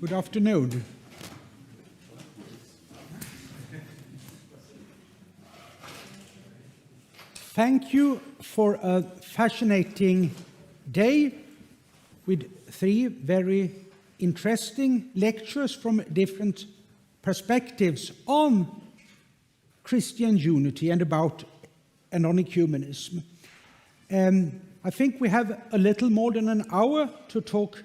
Good afternoon. Thank you for a fascinating day with 3 very interesting lectures from different perspectives on Christian unity and about non-ecumenism. I think we have a little more than an hour to talk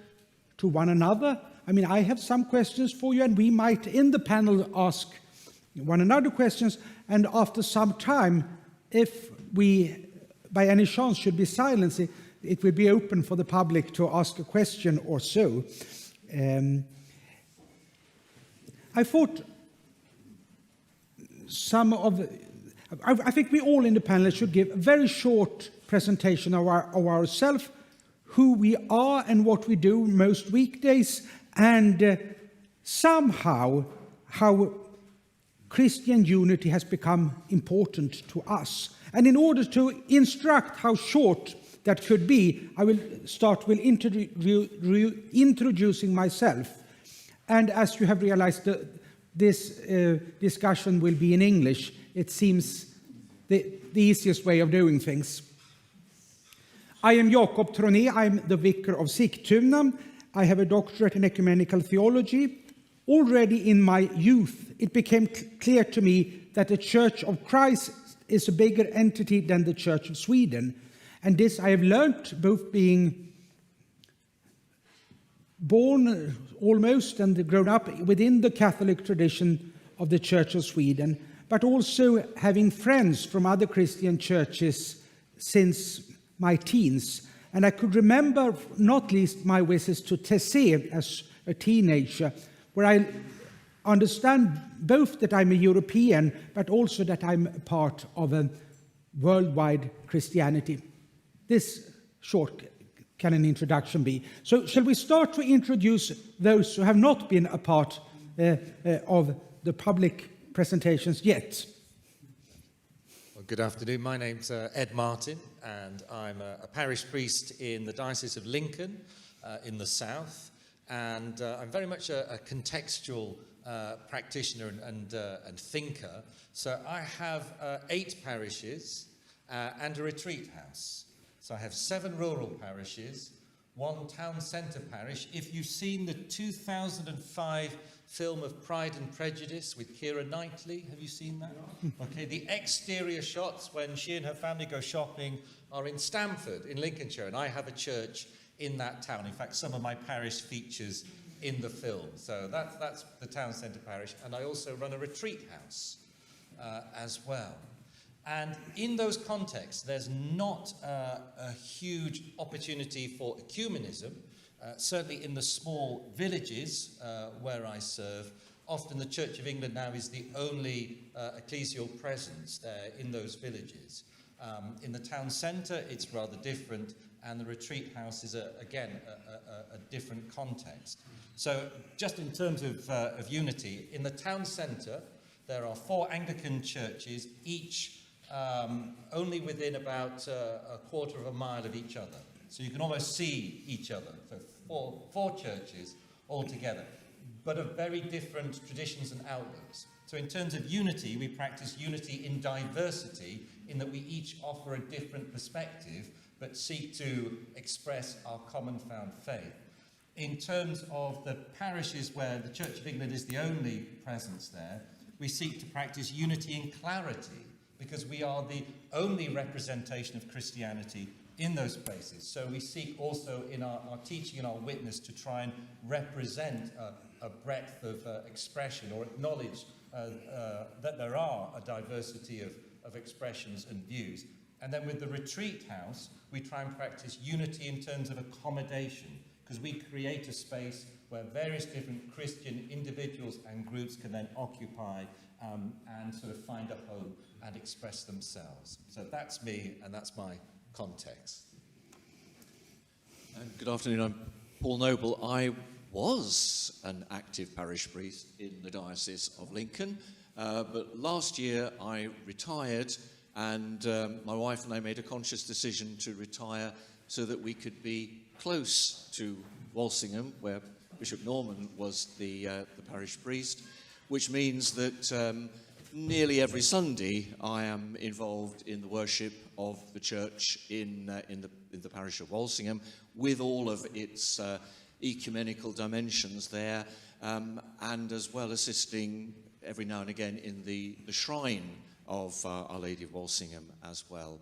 to one another. I mean, I have some questions for you, and we might in the panel ask one another questions, and after some time, if we by any chance should be silenced, it will be open for the public to ask a question or so. I thought I think we all in the panel should give a very short presentation of ourselves, who we are and what we do most weekdays, and somehow how Christian unity has become important to us. And in order to instruct how short that could be, I will start with introducing myself. And as you have realized, this discussion will be in English. It seems the easiest way of doing things. I am Jakob Troné. I'm the vicar of Sigtuna. I have a doctorate in ecumenical theology. Already in my youth, it became clear to me that the Church of Christ is a bigger entity than the Church of Sweden. And this I have learnt, both being born almost and grown up within the Catholic tradition of the Church of Sweden, but also having friends from other Christian churches since my teens. And I could remember not least my visits to Tessé as a teenager, where I understand both that I'm a European, but also that I'm a part of a worldwide Christianity. This short can an introduction be. So shall we start to introduce those who have not been a part of the public presentations yet? Well, good afternoon. My name's Ed Martin, and I'm a parish priest in the Diocese of Lincoln in the south. And I'm very much a contextual practitioner and thinker. So I have 8 parishes and a retreat house. So I have 7 rural parishes, 1 town centre parish. If you've seen the 2005 film of Pride and Prejudice with Keira Knightley, have you seen that? Okay, the exterior shots when she and her family go shopping are in Stamford in Lincolnshire, and I have a church in that town. In fact, some of my parish features in the film. So that's the town centre parish. And I also run a retreat house as well. And in those contexts, there's not a huge opportunity for ecumenism. Certainly in the small villages where I serve, often the Church of England now is the only ecclesial presence there in those villages. In the town centre, it's rather different, and the retreat house is, again, a different context. So just in terms of unity, in the town centre, there are 4 Anglican churches, each only within about a quarter of a mile of each other. So you can almost see each other. So four churches altogether, but of very different traditions and outlooks. So in terms of unity, we practice unity in diversity, in that we each offer a different perspective, but seek to express our common found faith. In terms of the parishes where the Church of England is the only presence there, we seek to practice unity in clarity, because we are the only representation of Christianity in those places. So we seek also in our teaching and our witness to try and represent a breadth of expression, or acknowledge that there are a diversity of expressions and views. And then with the retreat house, we try and practice unity in terms of accommodation, because we create a space where various different Christian individuals and groups can then occupy and sort of find a home and express themselves. So that's me, and that's my context. Good afternoon, I'm Paul Noble. I was an active parish priest in the Diocese of Lincoln, but last year I retired, and my wife and I made a conscious decision to retire so that we could be close to Walsingham, where Bishop Norman was the parish priest, which means that nearly every Sunday I am involved in the worship of the church in the parish of Walsingham, with all of its ecumenical dimensions there, and as well assisting every now and again in the shrine of Our Lady of Walsingham as well.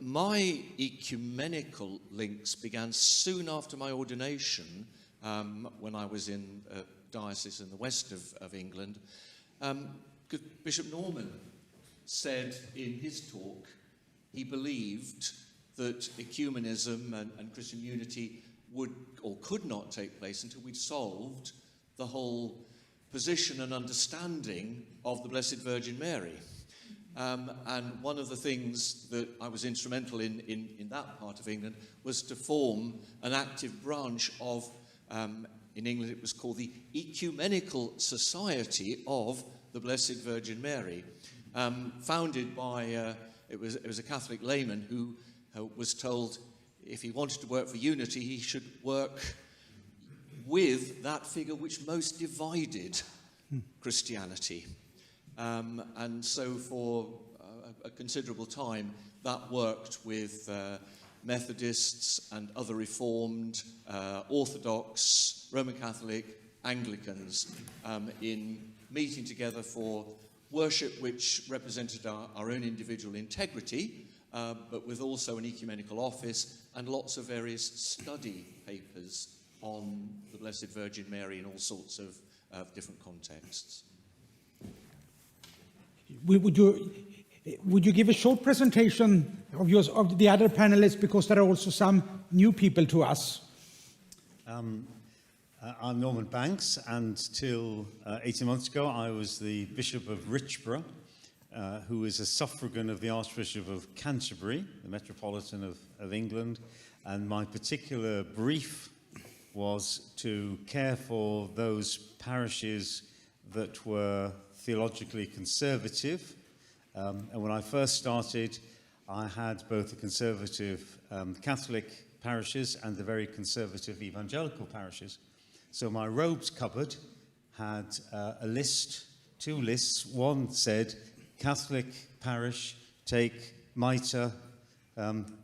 My ecumenical links began soon after my ordination, when I was in a diocese in the west of England. Bishop Norman said in his talk he believed that ecumenism and Christian unity would or could not take place until we'd solved the whole position and understanding of the Blessed Virgin Mary. And one of the things that I was instrumental in that part of England was to form an active branch of, in England it was called the Ecumenical Society of the Blessed Virgin Mary, founded by, it was a Catholic layman who was told if he wanted to work for unity, he should work with that figure which most divided Christianity. And so for a considerable time, that worked with Methodists and other Reformed, Orthodox, Roman Catholic, Anglicans in meeting together for worship which represented our own individual integrity, but with also an ecumenical office and lots of various study papers on the Blessed Virgin Mary in all sorts of different contexts. Would you give a short presentation of yours, of the other panelists, because there are also some new people to us? I'm Norman Banks, and till 18 months ago I was the Bishop of Richborough, who is a suffragan of the Archbishop of Canterbury, the Metropolitan of England, and my particular brief was to care for those parishes that were theologically conservative. And when I first started, I had both the conservative Catholic parishes and the very conservative evangelical parishes. So my robes cupboard had a list, two lists. One said, Catholic parish, take mitre,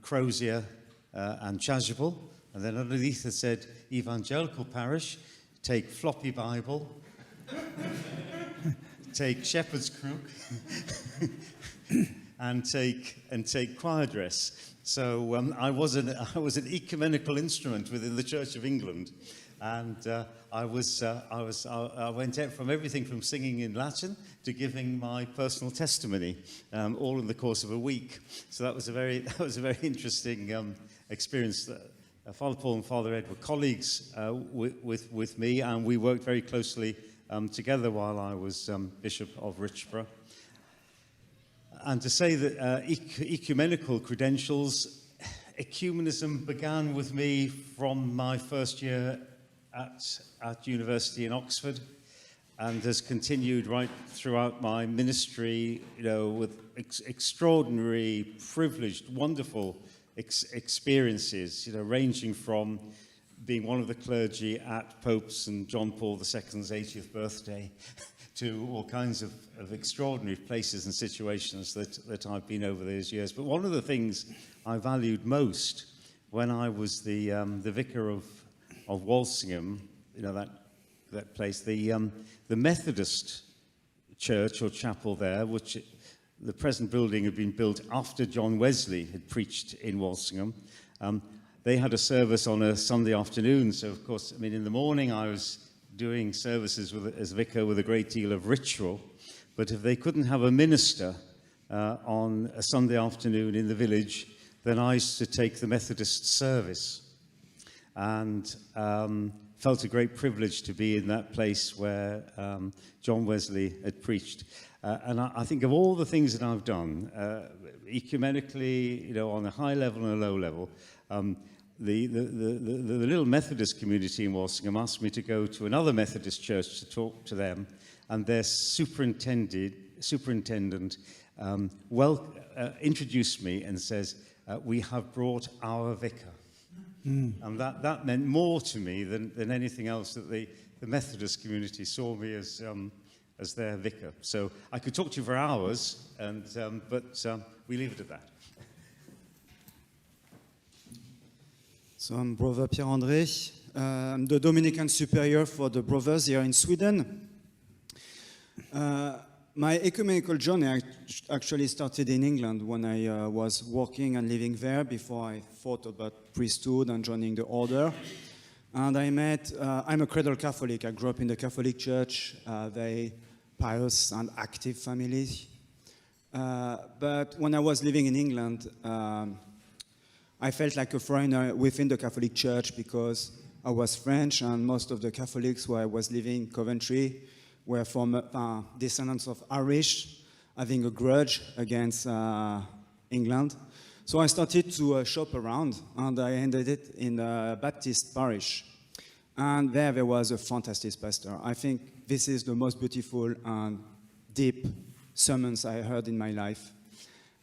crozier, and chasuble. And then underneath it said, evangelical parish, take floppy Bible, take shepherd's crook, and take choir dress. So I was an ecumenical instrument within the Church of England, and I went out from everything from singing in Latin to giving my personal testimony, all in the course of a week. So that was a very interesting experience. Father Paul and Father Ed were colleagues with me, and we worked very closely together while I was Bishop of Richborough. And to say that ecumenical credentials, ecumenism began with me from my first year at university in Oxford, and has continued right throughout my ministry, with extraordinary, privileged, wonderful experiences, ranging from being one of the clergy at Pope St. John Paul II's 80th birthday to all kinds of extraordinary places and situations that I've been over those years. But one of the things I valued most when I was the vicar of Walsingham, that place, the Methodist church or chapel there, which the present building had been built after John Wesley had preached in Walsingham. They had a service on a Sunday afternoon, so of course, in the morning I was doing services as vicar with a great deal of ritual, but if they couldn't have a minister on a Sunday afternoon in the village, then I used to take the Methodist service, and felt a great privilege to be in that place where John Wesley had preached. And I think of all the things that I've done, ecumenically, on a high level and a low level, the little Methodist community in Walsingham asked me to go to another Methodist church to talk to them, and their superintendent introduced me and says, we have brought our vicar. And that meant more to me than anything else, that the Methodist community saw me as their vicar. So I could talk to you for hours, but we leave it at that. So I'm Brother Pierre-André. I'm the Dominican Superior for the Brothers here in Sweden. My ecumenical journey actually started in England when I was working and living there before I thought about priesthood and joining the order. And I'm a cradle Catholic. I grew up in the Catholic Church, very pious and active family. But when I was living in England, I felt like a foreigner within the Catholic Church because I was French, and most of the Catholics where I was living, Coventry, were from descendants of Irish, having a grudge against England. So I started to shop around, and I ended it in a Baptist parish. And there was a fantastic pastor. I think this is the most beautiful and deep sermons I heard in my life.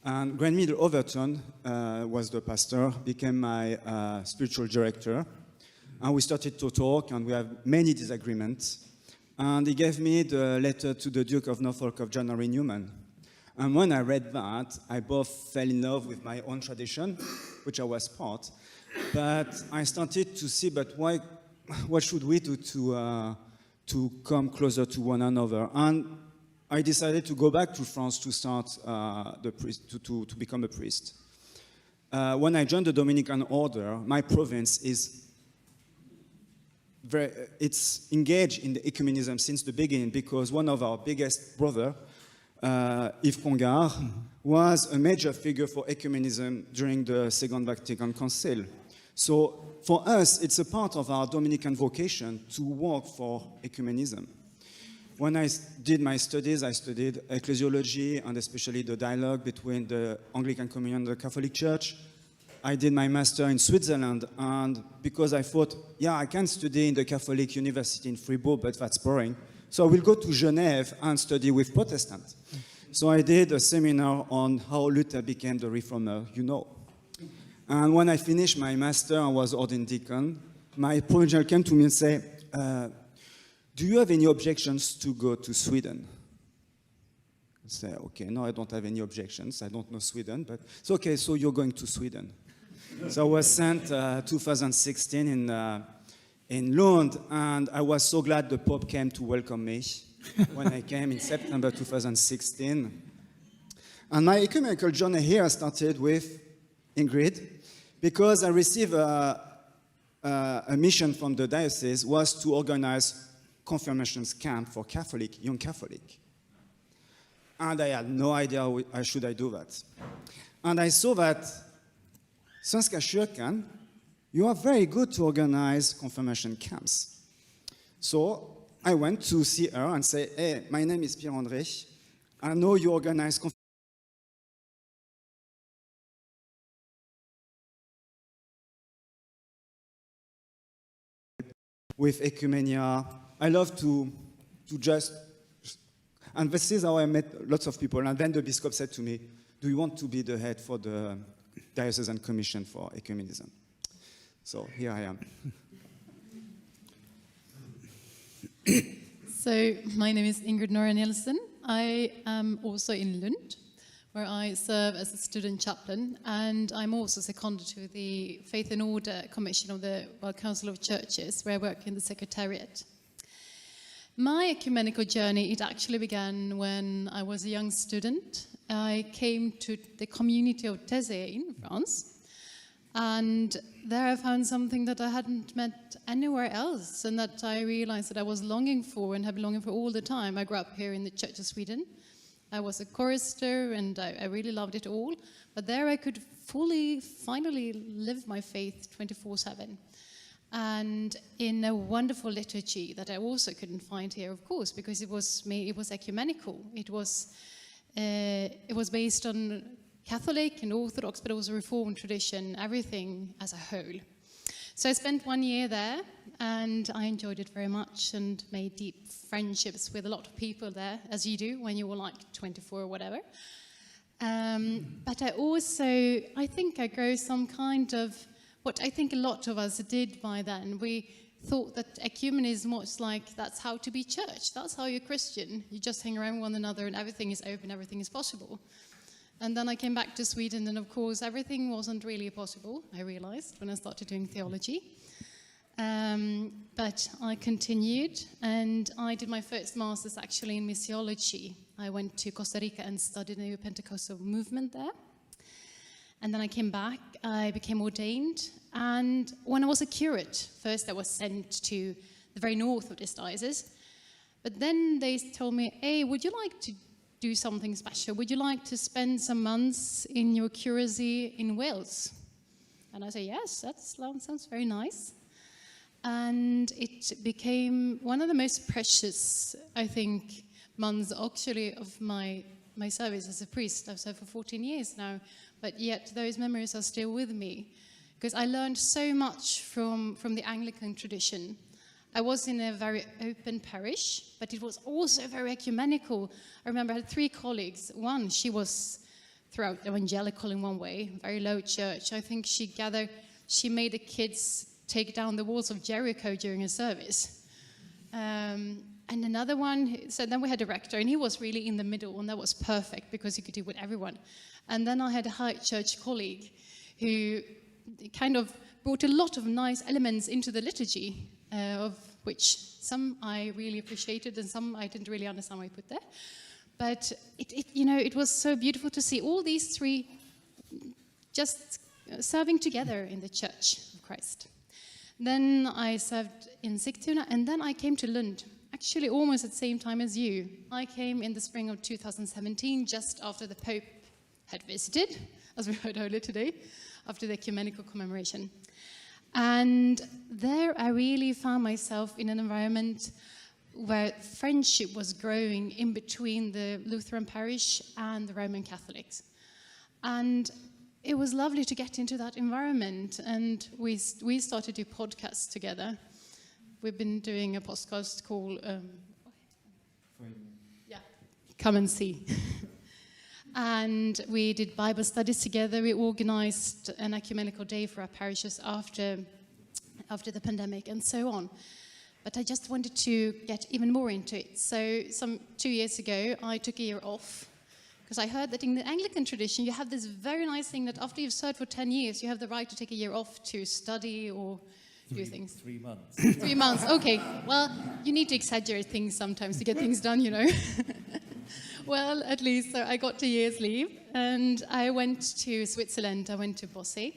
And Grandmeadow Overton was the pastor, became my spiritual director. And we started to talk, and we had many disagreements. And he gave me the letter to the Duke of Norfolk of John Henry Newman. And when I read that, I both fell in love with my own tradition, which I was part, but I started to see, but what should we do to come closer to one another? And I decided to go back to France to start to become a priest. When I joined the Dominican order, my province it's engaged in the ecumenism since the beginning, because one of our biggest brother, Yves Congar, was a major figure for ecumenism during the Second Vatican Council. So for us, it's a part of our Dominican vocation to work for ecumenism. When I did my studies, I studied ecclesiology and especially the dialogue between the Anglican Communion and the Catholic Church. I did my master in Switzerland, and because I thought, yeah, I can study in the Catholic University in Fribourg, but that's boring. So I will go to Geneva and study with Protestants. So I did a seminar on how Luther became the reformer, you know. And when I finished my master and was ordained deacon, my provincial came to me and said, do you have any objections to go to Sweden? I said, okay, no, I don't have any objections. I don't know Sweden, but it's okay, so you're going to Sweden. So I was sent 2016 in Lund, and I was so glad the Pope came to welcome me when I came in September 2016. And my ecumenical journey here started with Ingrid, because I received a mission from the diocese was to organize confirmations camp for young Catholic. And I had no idea how should I do that. And I saw that Svenska kyrkan, you are very good to organize confirmation camps. So I went to see her and say, hey, my name is Pierre-André. I know you organize with ecumenia. I love to just, and this is how I met lots of people. And then the bishop said to me, do you want to be the head for the Diocesan Commission for Ecumenism? So here I am. So my name is Ingrid Nora Nielsen. I am also in Lund, where I serve as a student chaplain, and I'm also seconded to the Faith and Order Commission of the World Council of Churches, where I work in the Secretariat. My ecumenical journey, it actually began when I was a young student. I came to the community of Thésée in France, and there I found something that I hadn't met anywhere else, and that I realized that I was longing for and have been longing for all the time. I grew up here in the Church of Sweden. I was a chorister, and I really loved it all. But there I could finally live my faith 24/7. And in a wonderful liturgy that I also couldn't find here, of course, because it was ecumenical. It was based on Catholic and Orthodox, but also Reformed tradition, everything as a whole. So I spent 1 year there, and I enjoyed it very much and made deep friendships with a lot of people there, as you do when you were like 24 or whatever. But I think I grow some kind of what I think a lot of us did by then. We thought that ecumenism was like, that's how to be church. That's how you're Christian. You just hang around one another and everything is open, everything is possible. And then I came back to Sweden, and of course everything wasn't really possible, I realized, when I started doing theology. But I continued, and I did my first master's actually in missiology. I went to Costa Rica and studied the new Pentecostal movement there. And then I came back, I became ordained, and when I was a curate, first I was sent to the very north of this diocese, but then they told me, hey, would you like to do something special? Would you like to spend some months in your curacy in Wales? And I said, yes, that sounds very nice. And it became one of the most precious, I think, months actually of my service as a priest. I've served for 14 years now, but yet those memories are still with me, because I learned so much from the Anglican tradition. I was in a very open parish, but it was also very ecumenical. I remember I had 3 colleagues. One, she was throughout evangelical in one way, very low church. I think she made the kids take down the walls of Jericho during a service. And another one, so then we had a rector, and he was really in the middle, and that was perfect because he could do with everyone. And then I had a high church colleague who kind of brought a lot of nice elements into the liturgy, of which some I really appreciated and some I didn't really understand why he put there. But it was so beautiful to see all these 3 just serving together in the Church of Christ. Then I served in Sigtuna, and then I came to Lund, actually almost at the same time as you. I came in the spring of 2017, just after the Pope had visited, as we heard earlier today, after the ecumenical commemoration. And there I really found myself in an environment where friendship was growing in between the Lutheran parish and the Roman Catholics. And it was lovely to get into that environment, and we started to do podcasts together. We've been doing a podcast called Come and See. And we did Bible studies together. We organized an ecumenical day for our parishes after the pandemic and so on. But I just wanted to get even more into it. So some 2 years ago, I took a year off, because I heard that in the Anglican tradition, you have this very nice thing that after you've served for 10 years, you have the right to take a year off to study or do things. 3 months. 3 months, okay. Well, you need to exaggerate things sometimes to get things done, you know. Well, at least so I got a year's leave, and I went to Switzerland. I went to Bossé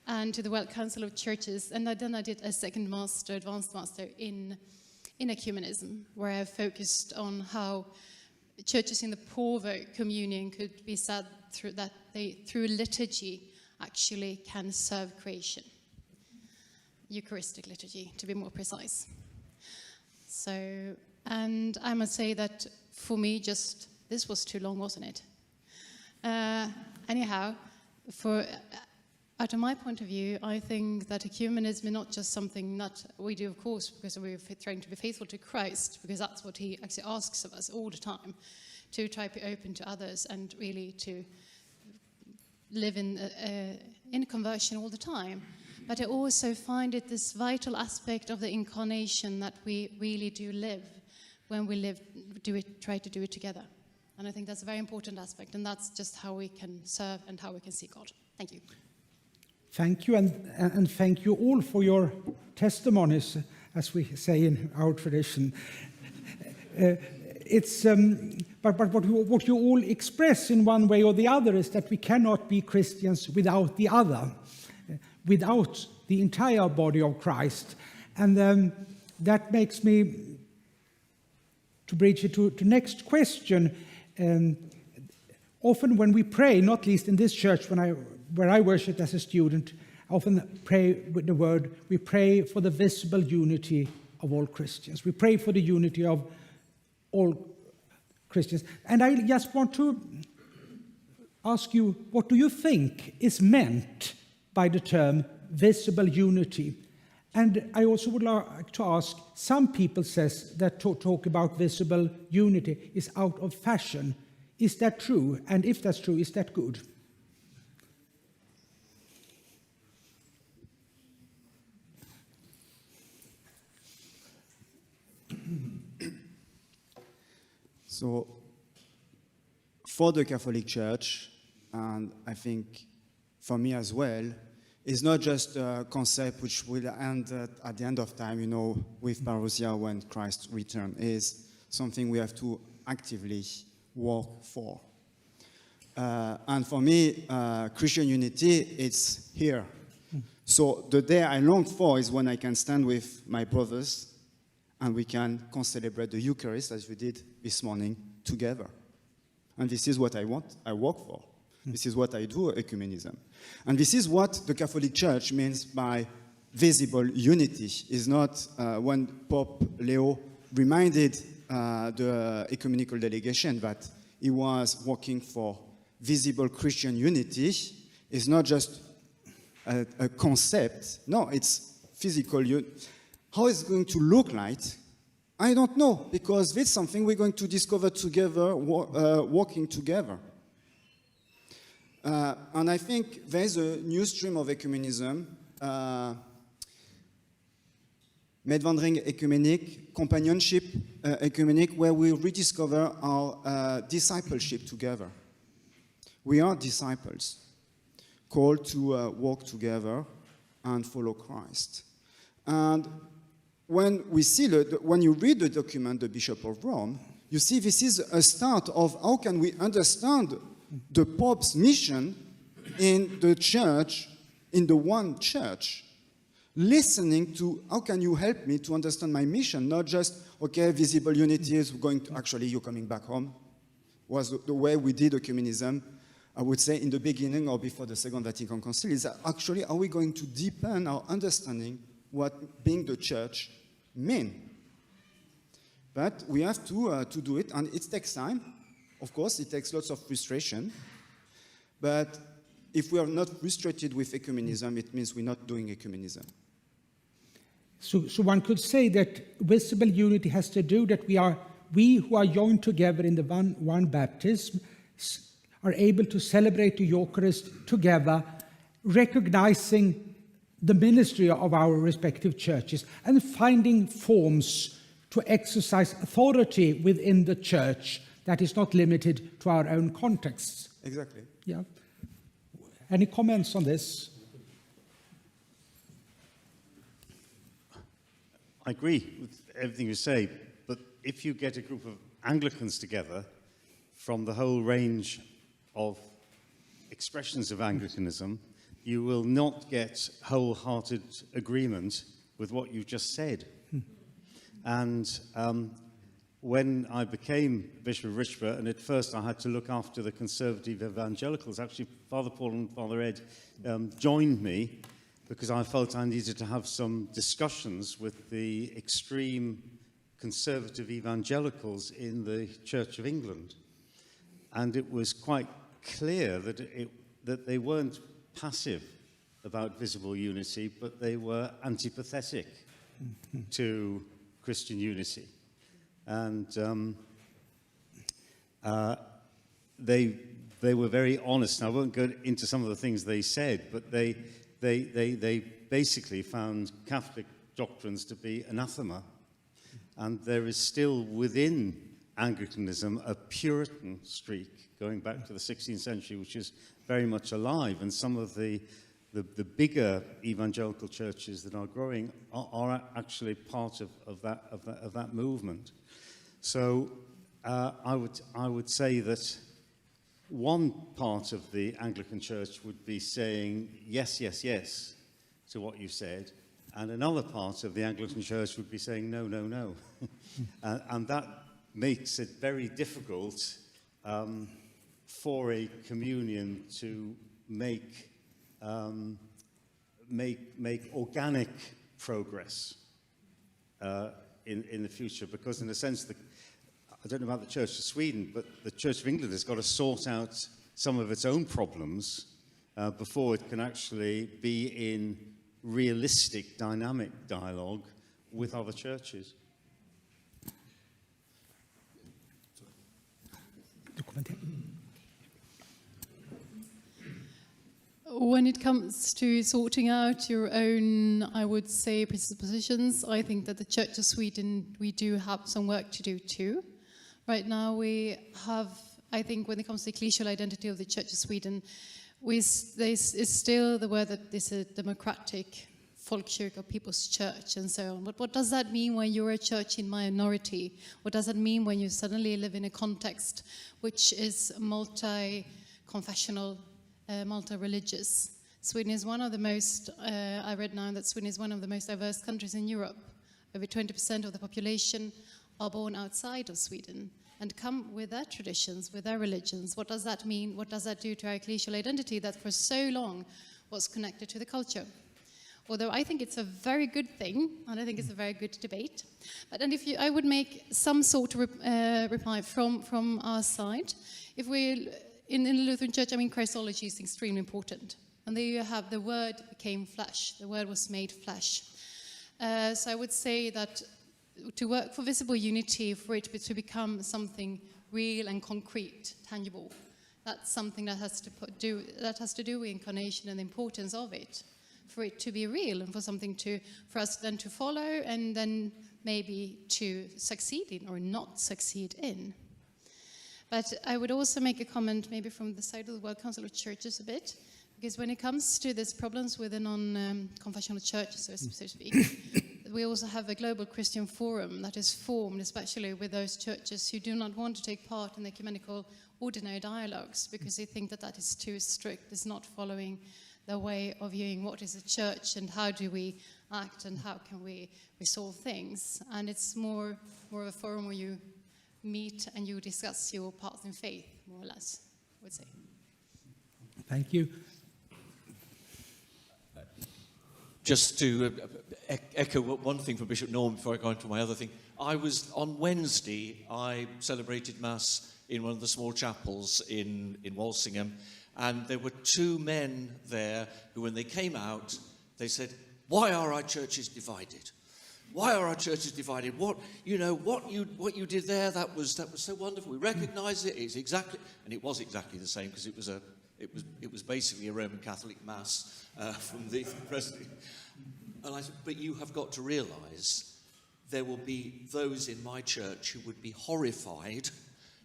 and to the World Council of Churches, and then I did a second master, advanced master in ecumenism, where I focused on how churches in the poorer communion could be said through that they, through liturgy, actually can serve creation. Eucharistic liturgy, to be more precise. So, and I must say that for me, just this was too long, wasn't it? Anyhow, out of my point of view, I think that ecumenism is not just something that we do, of course, because we're trying to be faithful to Christ, because that's what he actually asks of us all the time, to try to be open to others and really to live in conversion all the time. But I also find it this vital aspect of the incarnation that we really do live when we try to do it together. And I think that's a very important aspect, and that's just how we can serve and how we can see God. Thank you. Thank you, and thank you all for your testimonies, as we say in our tradition. But what you all express in one way or the other is that we cannot be Christians without the other, without the entire body of Christ. And that makes me, to bridge it to next question, often when we pray, not least in this church where I worshiped as a student, I often pray with the word, we pray for the visible unity of all Christians. We pray for the unity of all Christians. And I just want to ask you, what do you think is meant by the term visible unity? And I also would like to ask, some people says that to talk about visible unity is out of fashion. Is that true? And if that's true, is that good? So, for the Catholic Church, and I think for me as well, it's not just a concept which will end at the end of time, you know, with parousia when Christ returns. It's something we have to actively work for. And for me, Christian unity, it's here. So the day I long for is when I can stand with my brothers and we can celebrate the Eucharist as we did this morning together. And this is what I want, I work for. This is what I do, ecumenism. And this is what the Catholic Church means by visible unity. It's not when Pope Leo reminded the ecumenical delegation that he was working for visible Christian unity. It's not just a concept. No, it's physical. How it's going to look like, I don't know, because it's something we're going to discover together, working together. And I think there's a new stream of ecumenism, medwandering ecumenic, companionship ecumenic, where we rediscover our discipleship together. We are disciples, called to walk together and follow Christ. And when we see when you read the document, the Bishop of Rome, you see this is a start of how can we understand the Pope's mission in the church, in the one church. Listening to how can you help me to understand my mission, not just, okay, visible unity is going to, actually you're coming back home, was the way we did ecumenism, I would say in the beginning or before the Second Vatican Council, is that actually are we going to deepen our understanding what being the church means? But we have to do it, and it takes time. Of course, it takes lots of frustration. But if we are not frustrated with ecumenism, it means we're not doing ecumenism. So one could say that visible unity has to do that we who are joined together in the one baptism are able to celebrate the Eucharist together, recognizing the ministry of our respective churches and finding forms to exercise authority within the church that is not limited to our own contexts. Exactly. Yeah. Any comments on this? I agree with everything you say, but if you get a group of Anglicans together from the whole range of expressions of Anglicanism, you will not get wholehearted agreement with what you just said. And when I became Bishop of Richborough, and at first I had to look after the conservative evangelicals, actually Father Paul and Father Ed joined me because I felt I needed to have some discussions with the extreme conservative evangelicals in the Church of England. And it was quite clear that they weren't passive about visible unity, but they were antipathetic to Christian unity. And they were very honest. And I won't go into some of the things they said, but they basically found Catholic doctrines to be anathema. And there is still within Anglicanism a Puritan streak going back to the 16th century, which is very much alive. And some of the bigger evangelical churches that are growing are actually part of that movement. So I would say that one part of the Anglican Church would be saying yes, yes, yes to what you said, and another part of the Anglican Church would be saying no, no, no. And that makes it very difficult for a communion to make organic progress in the future, because in a sense, I don't know about the Church of Sweden, but the Church of England has got to sort out some of its own problems before it can actually be in realistic, dynamic dialogue with other churches. When it comes to sorting out your own, I would say, presuppositions, I think that the Church of Sweden, we do have some work to do too. Right now we have, I think when it comes to the ecclesial identity of the Church of Sweden, there's still the word that this is a democratic folkkyrka, people's church and so on. But what does that mean when you're a church in minority? What does that mean when you suddenly live in a context which is multi-confessional, multi-religious? Sweden is one of the most, I read now that Sweden is one of the most diverse countries in Europe. Over 20% of the population are born outside of Sweden and come with their traditions, with their religions. What does that mean? What does that do to our ecclesial identity that for so long was connected to the culture? Although I think it's a very good thing, and I think it's a very good debate. But then I would make some sort of reply from our side. If we, in the Lutheran Church, I mean, Christology is extremely important. And there you have the Word became flesh. The Word was made flesh. So I would say that to work for visible unity, for it to become something real and concrete, tangible, that's something that has to do with incarnation and the importance of it, for it to be real and for us then to follow and then maybe to succeed in or not succeed in. But I would also make a comment maybe from the side of the World Council of Churches a bit, because when it comes to these problems with the non-confessional churches, so to speak, we also have a global Christian forum that is formed especially with those churches who do not want to take part in the ecumenical ordinary dialogues because they think that that is too strict, it's not following the way of viewing what is a church and how do we act and how can we resolve things. And it's more of a forum where you meet and you discuss your path in faith, more or less, I would say. Thank you. Just to echo one thing from Bishop Norman before I go on to my other thing. On Wednesday, I celebrated Mass in one of the small chapels in Walsingham, and there were two men there who, when they came out, they said, "Why are our churches divided? Why are our churches divided? What you did there, that was so wonderful. We recognise it. It's exactly," and it was exactly the same because it was basically a Roman Catholic Mass from the president. And I said, "But you have got to realise there will be those in my church who would be horrified,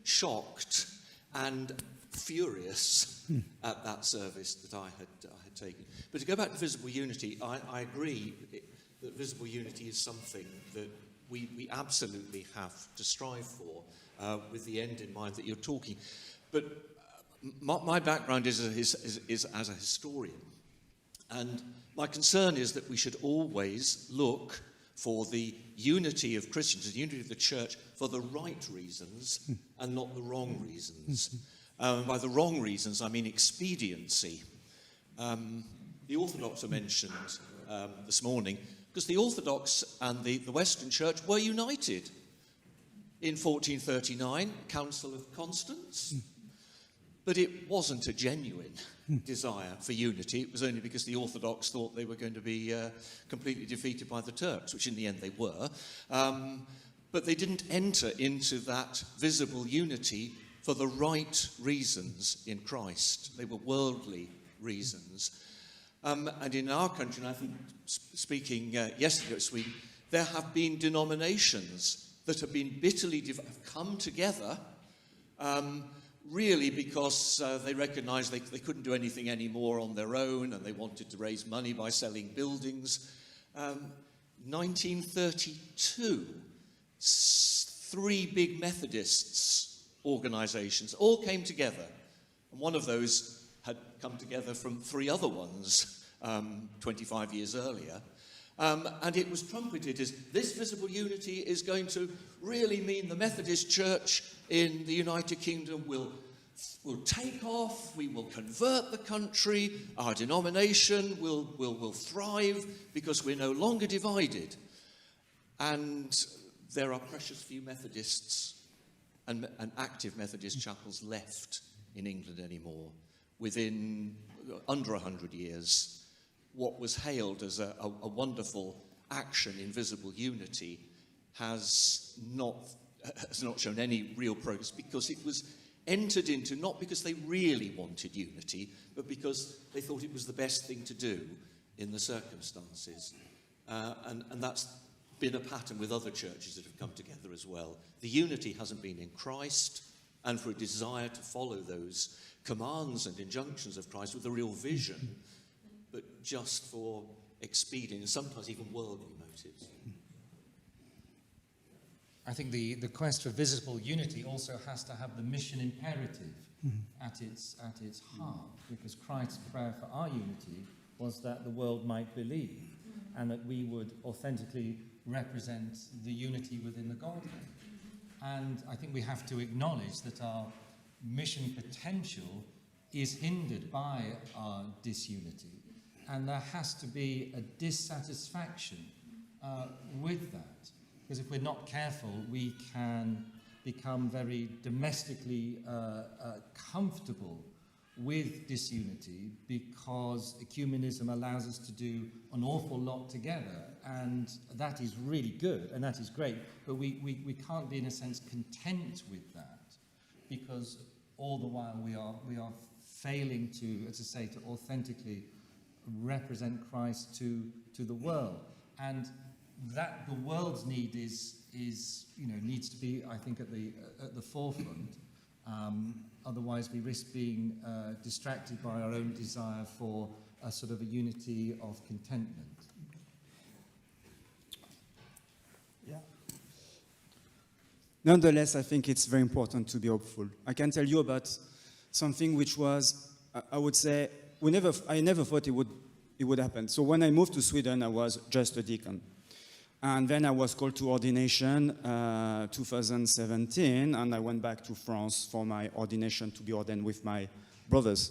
shocked, and furious at that service that I had taken." But to go back to visible unity, I agree that visible unity is something that we absolutely have to strive for with the end in mind that you're talking. But my background is as a historian, and my concern is that we should always look for the unity of Christians, the unity of the church, for the right reasons and not the wrong reasons. By the wrong reasons, I mean expediency. The Orthodox are mentioned this morning because the Orthodox and the Western Church were united in 1439, Council of Constance. But it wasn't a genuine desire for unity. It was only because the Orthodox thought they were going to be completely defeated by the Turks, which in the end they were. But they didn't enter into that visible unity for the right reasons in Christ. They were worldly reasons. And in our country, and I think speaking yesterday at Sweden, there have been denominations that have been bitterly come together really because they recognised they couldn't do anything anymore on their own and they wanted to raise money by selling buildings. 1932, 3 big Methodists organisations all came together. And one of those had come together from 3 other ones 25 years earlier. And it was trumpeted as this visible unity is going to really mean the Methodist Church in the United Kingdom will take off, we will convert the country, our denomination will thrive because we're no longer divided. And there are precious few Methodists and active Methodist chapels left in England anymore. Within under 100 years, what was hailed as a wonderful action in visible unity has not shown any real progress because it was entered into not because they really wanted unity, but because they thought it was the best thing to do in the circumstances. And that's been a pattern with other churches that have come together as well. The unity hasn't been in Christ, and for a desire to follow those commands and injunctions of Christ with a real vision, but just for expedient and sometimes even worldly motives. I think the quest for visible unity also has to have the mission imperative at its heart, because Christ's prayer for our unity was that the world might believe and that we would authentically represent the unity within the Godhead. And I think we have to acknowledge that our mission potential is hindered by our disunity, and there has to be a dissatisfaction with that, because if we're not careful, we can become very domestically comfortable with disunity, because ecumenism allows us to do an awful lot together, and that is really good and that is great, but we can't be in a sense content with that, because all the while we are failing to, as I say, to authentically represent Christ to the world. And that the world's need is needs to be, I think, at the forefront. Otherwise, we risk being distracted by our own desire for a sort of a unity of contentment. Yeah. Nonetheless, I think it's very important to be hopeful. I can tell you about something which was, I would say, I never thought it would happen. So when I moved to Sweden, I was just a deacon. And then I was called to ordination 2017, and I went back to France for my ordination to be ordained with my brothers.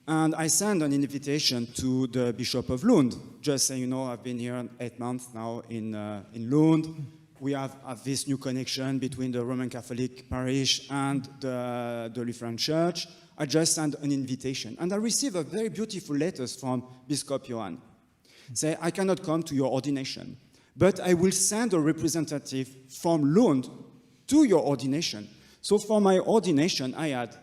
And I sent an invitation to the Bishop of Lund, just saying, I've been here 8 months now in Lund. We have this new connection between the Roman Catholic parish and the Lutheran Church. I just sent an invitation. And I received a very beautiful letter from Bishop Johann. Say, I cannot come to your ordination, but I will send a representative from Lund to your ordination. So for my ordination, I had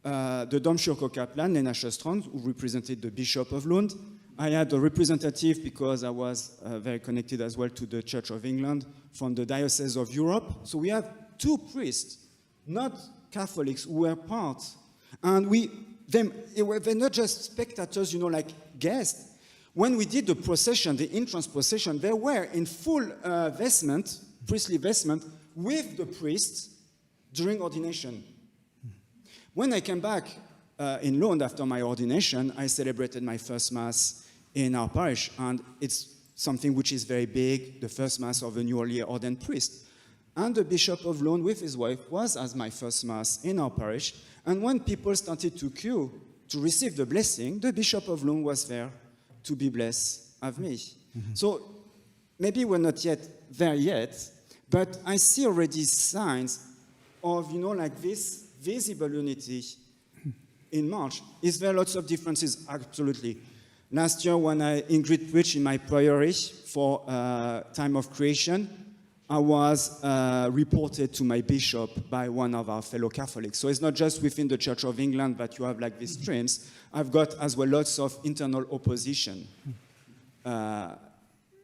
the domkyrkokaplan, Lena Sjöstrand, who represented the Bishop of Lund. I had a representative, because I was very connected as well to the Church of England, from the Diocese of Europe. So we have 2 priests, not Catholics, who were part. And they're not just spectators, like guests. When we did the procession, the entrance procession, they were in full vestment, priestly vestment, with the priests during ordination. When I came back in Lund after my ordination, I celebrated my first Mass in our parish, and it's something which is very big, the first Mass of a newly ordained priest. And the Bishop of Lund with his wife was as my first Mass in our parish, and when people started to queue to receive the blessing, the Bishop of Lund was there to be blessed of me. Mm-hmm. So maybe we're not yet there yet, but I see already signs of, this visible unity in March. Is there lots of differences? Absolutely. Last year, when Ingrid preached in my priory for time of creation, I was reported to my bishop by one of our fellow Catholics. So it's not just within the Church of England that you have these streams. I've got as well lots of internal opposition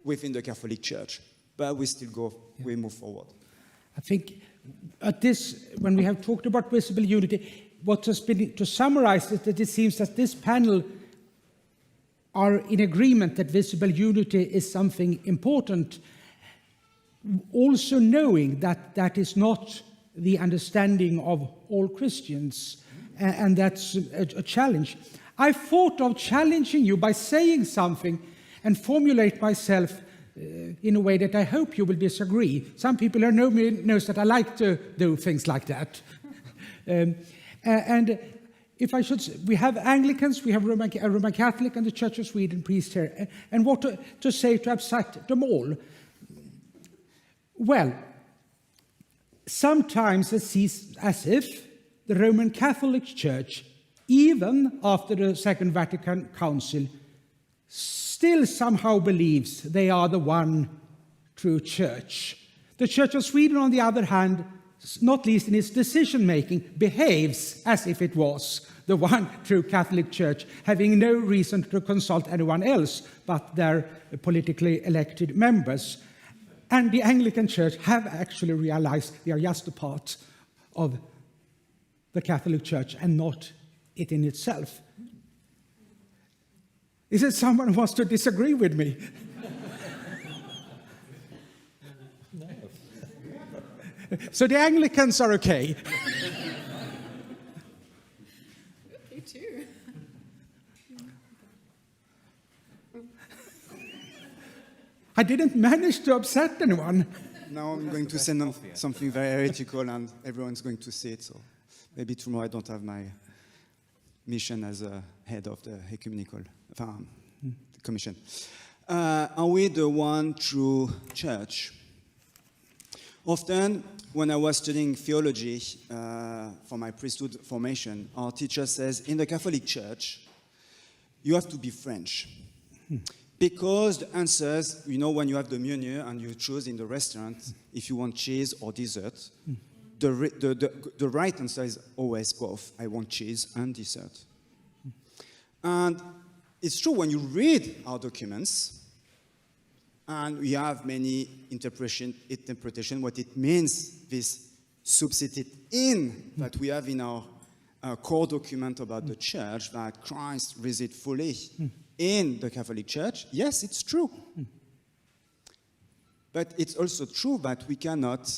within the Catholic Church. But we still we move forward. I think at this, when we have talked about visible unity, what has been, to summarize it, that it seems that this panel are in agreement that visible unity is something important, also knowing that that is not the understanding of all Christians, and that's a challenge. I thought of challenging you by saying something and formulate myself in a way that I hope you will disagree. Some people who know me knows that I like to do things like that. And if I should, we have Anglicans, we have Roman Catholic, and the Church of Sweden priest here. And what to say to upset them all? Well, sometimes it seems as if the Roman Catholic Church, even after the Second Vatican Council, still somehow believes they are the one true church. The Church of Sweden, on the other hand, not least in its decision-making, behaves as if it was the one true Catholic Church, having no reason to consult anyone else but their politically elected members. And the Anglican Church have actually realized they are just a part of the Catholic Church and not it in itself. Is it someone who wants to disagree with me? No. So the Anglicans are okay. Me too. I didn't manage to upset anyone. Now I'm going to say something very heretical and everyone's going to see it. So maybe tomorrow I don't have my mission as a head of the ecumenical commission. Are we the one true church? Often, when I was studying theology for my priesthood formation, our teacher says, in the Catholic Church, you have to be French. Because the answers, you know, when you have the menu and you choose in the restaurant if you want cheese or dessert, the right answer is always both. I want cheese and dessert. And it's true when you read our documents, and we have many interpretation what it means, this substitute in that we have in our core document about the church, that Christ resides fully in the Catholic Church. Yes, it's true. But it's also true that we cannot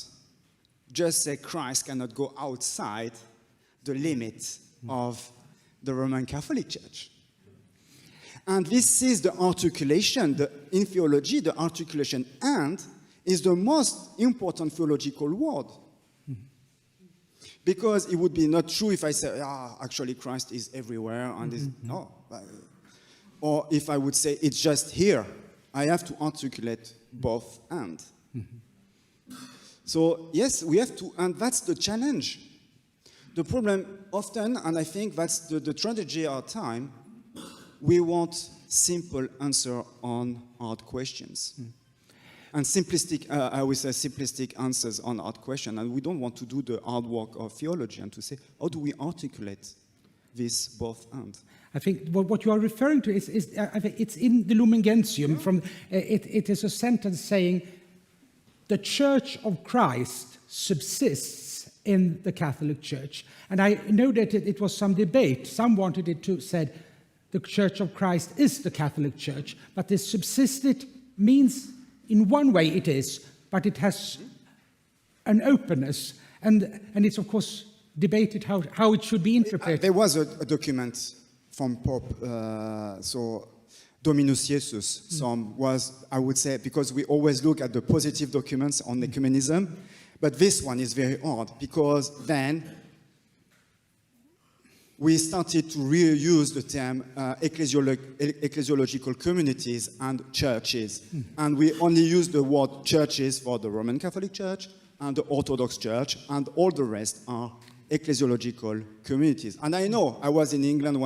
just say Christ cannot go outside the limit of the Roman Catholic Church. And this is the articulation, in theology, the articulation "and" is the most important theological word. Because it would be not true if I say, actually Christ is everywhere, and is, no. Or if I would say, it's just here. I have to articulate both "and." So, yes, we have to, and that's the challenge. The problem often, and I think that's the tragedy of our time, we want simple answer on hard questions. And simplistic, I would say simplistic answers on hard questions. And we don't want to do the hard work of theology and to say, how do we articulate this both and? I think what you are referring to is I think it's in the Lumen Gentium. From it is a sentence saying, "The Church of Christ subsists in the Catholic Church." And I know that it was some debate. Some wanted it to said, "The Church of Christ is the Catholic Church," but this subsisted means, in one way it is, but it has an openness, and it's of course debated how it should be interpreted. There was a document from Pope, Dominus Jesus. Some was, I would say, because we always look at the positive documents on ecumenism, but this one is very hard because then we started to reuse the term ecclesiological communities and churches. And we only use the word churches for the Roman Catholic Church and the Orthodox Church, and all the rest are ecclesiological communities. And I know I was in England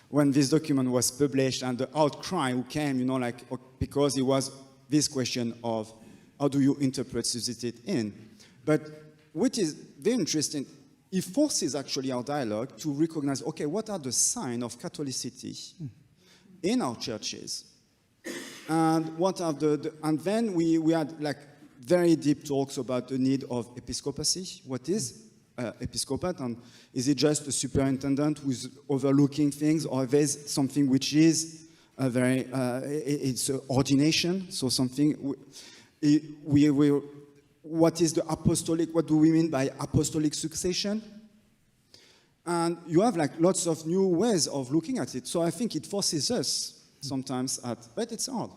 when this document was published, and the outcry who came, you know, like, because it was this question of how do you interpret substitute in. But which is very interesting, it forces actually our dialogue to recognize, okay, what are the signs of Catholicity in our churches? And what are and then we had like very deep talks about the need of episcopacy. What is episcopate, and is it just a superintendent who's overlooking things, or there's something which is a very, it's an ordination, so something, what is the apostolic, what do we mean by apostolic succession? And you have like lots of new ways of looking at it. So I think it forces us sometimes but it's hard.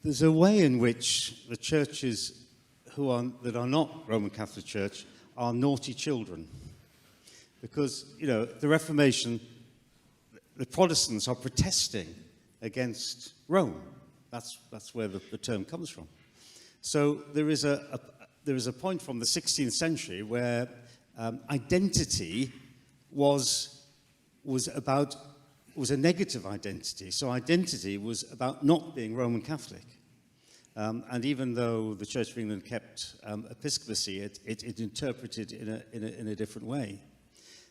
There's a way in which the churches that are not Roman Catholic Church are naughty children. Because, you know, the Reformation, the Protestants are protesting against Rome. That's where the term comes from. So there is a point from the 16th century where identity was a negative identity. So identity was about not being Roman Catholic. And even though the Church of England kept episcopacy, it interpreted in a different way.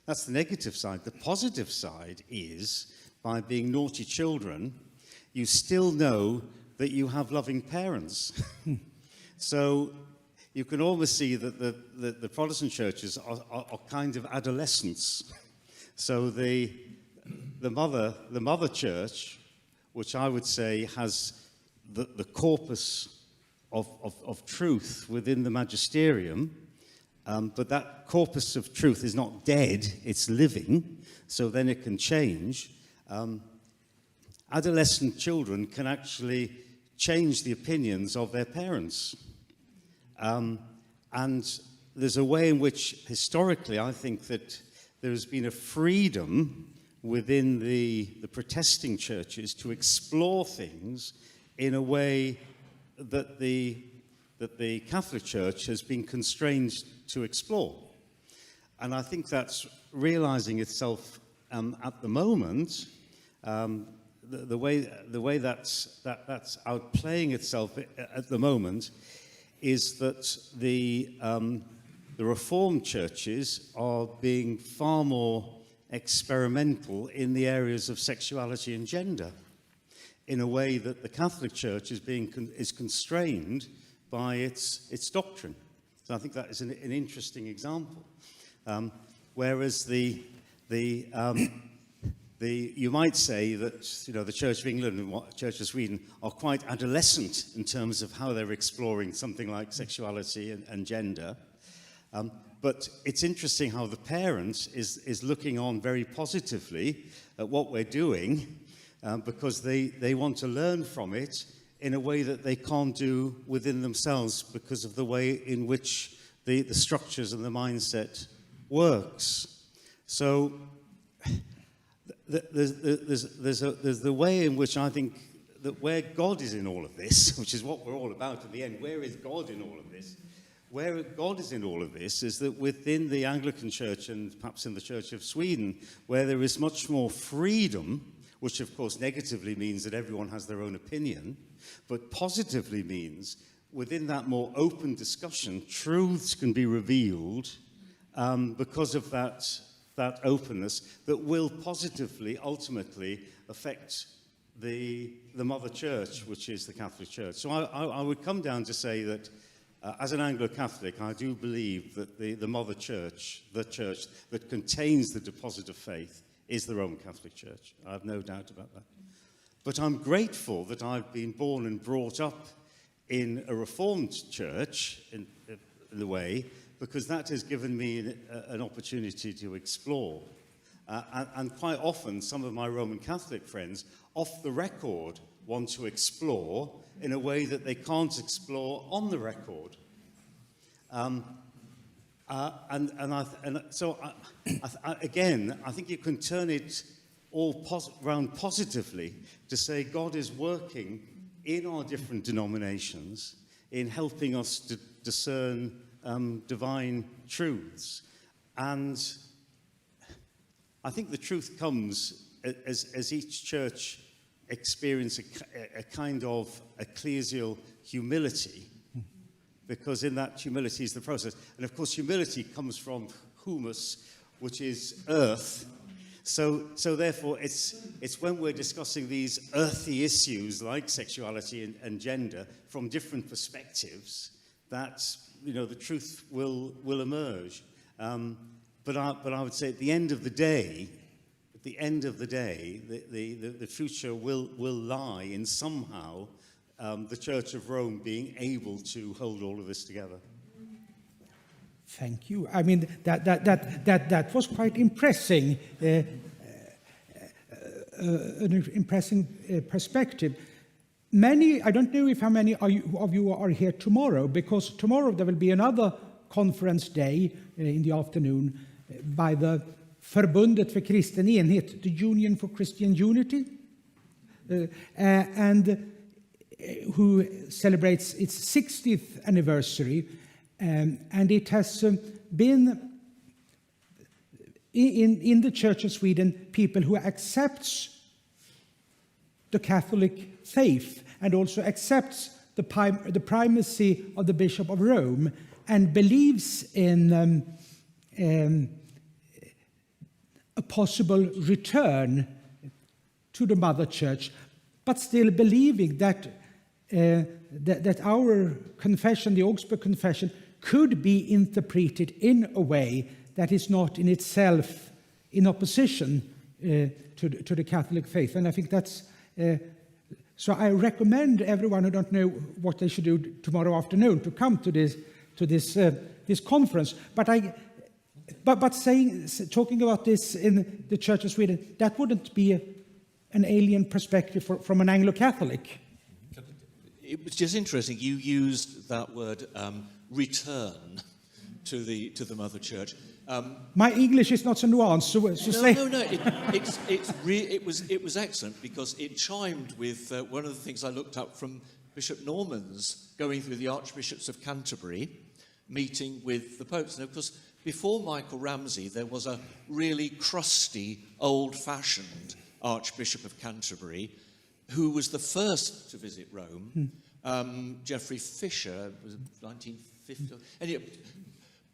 That's the negative side. The positive side is, by being naughty children, you still know that you have loving parents. So you can almost see that the Protestant churches are kind of adolescents. So the mother church, which I would say has the corpus of truth within the magisterium, but that corpus of truth is not dead, it's living, so then it can change. Adolescent children can actually change the opinions of their parents. And there's a way in which, historically, I think that there has been a freedom within the protesting churches to explore things in a way that the Catholic Church has been constrained to explore. And I think that's realizing itself at the moment. The way that's outplaying itself at the moment is that the Reformed churches are being far more experimental in the areas of sexuality and gender, in a way that the Catholic Church is constrained by its doctrine. So I think that is an interesting example. Whereas you might say that the Church of England and Church of Sweden are quite adolescent in terms of how they're exploring something like sexuality and gender. But it's interesting how the parents is looking on very positively at what we're doing because they want to learn from it in a way that they can't do within themselves because of the way in which the structures and the mindset works. So there's the way in which I think that where God is in all of this, which is what we're all about in the end, where is God in all of this? Where God is in all of this is that within the Anglican Church and perhaps in the Church of Sweden, where there is much more freedom, which of course negatively means that everyone has their own opinion, but positively means within that more open discussion, truths can be revealed because of that openness that will positively, ultimately affect the Mother Church, which is the Catholic Church. So I would come down to say that as an Anglo-Catholic, I do believe that the Mother Church, the church that contains the deposit of faith, is the Roman Catholic Church. I have no doubt about that. But I'm grateful that I've been born and brought up in a Reformed church, in a way, because that has given me an opportunity to explore. And quite often, some of my Roman Catholic friends, off the record, want to explore in a way that they can't explore on the record. So again, I think you can turn it all round positively to say God is working in our different denominations in helping us to discern divine truths. And I think the truth comes as each church experiences a kind of ecclesial humility, because in that humility is the process. And of course, humility comes from humus, which is earth. So therefore, it's when we're discussing these earthy issues like sexuality and gender from different perspectives that the truth will emerge. But I would say at the end of the day, the future will lie in somehow the Church of Rome being able to hold all of this together. Thank you. I mean, that was quite impressive, an impressive perspective. I don't know if how many of you are here tomorrow, because tomorrow there will be another conference day in the afternoon by the Förbundet för kristen enhet, the Union for Christian Unity, and who celebrates its 60th anniversary. And it has been, in the Church of Sweden, people who accepts the Catholic faith and also accepts the primacy of the Bishop of Rome and believes in a possible return to the Mother Church. but still believing that, that our confession, the Augsburg Confession, could be interpreted in a way that is not in itself in opposition to the Catholic faith. And I think that's... so I recommend everyone who don't know what they should do tomorrow afternoon to come to this conference. But talking about this in the Church of Sweden, that wouldn't be an alien perspective from an Anglo-Catholic. It was just interesting. You used that word return to the Mother Church. My English is not so nuanced, so say... No. It was excellent because it chimed with one of the things I looked up from Bishop Norman's going through the Archbishops of Canterbury, meeting with the popes. And of course, before Michael Ramsey, there was a really crusty, old-fashioned Archbishop of Canterbury who was the first to visit Rome. Geoffrey Fisher was 1950. Anyway,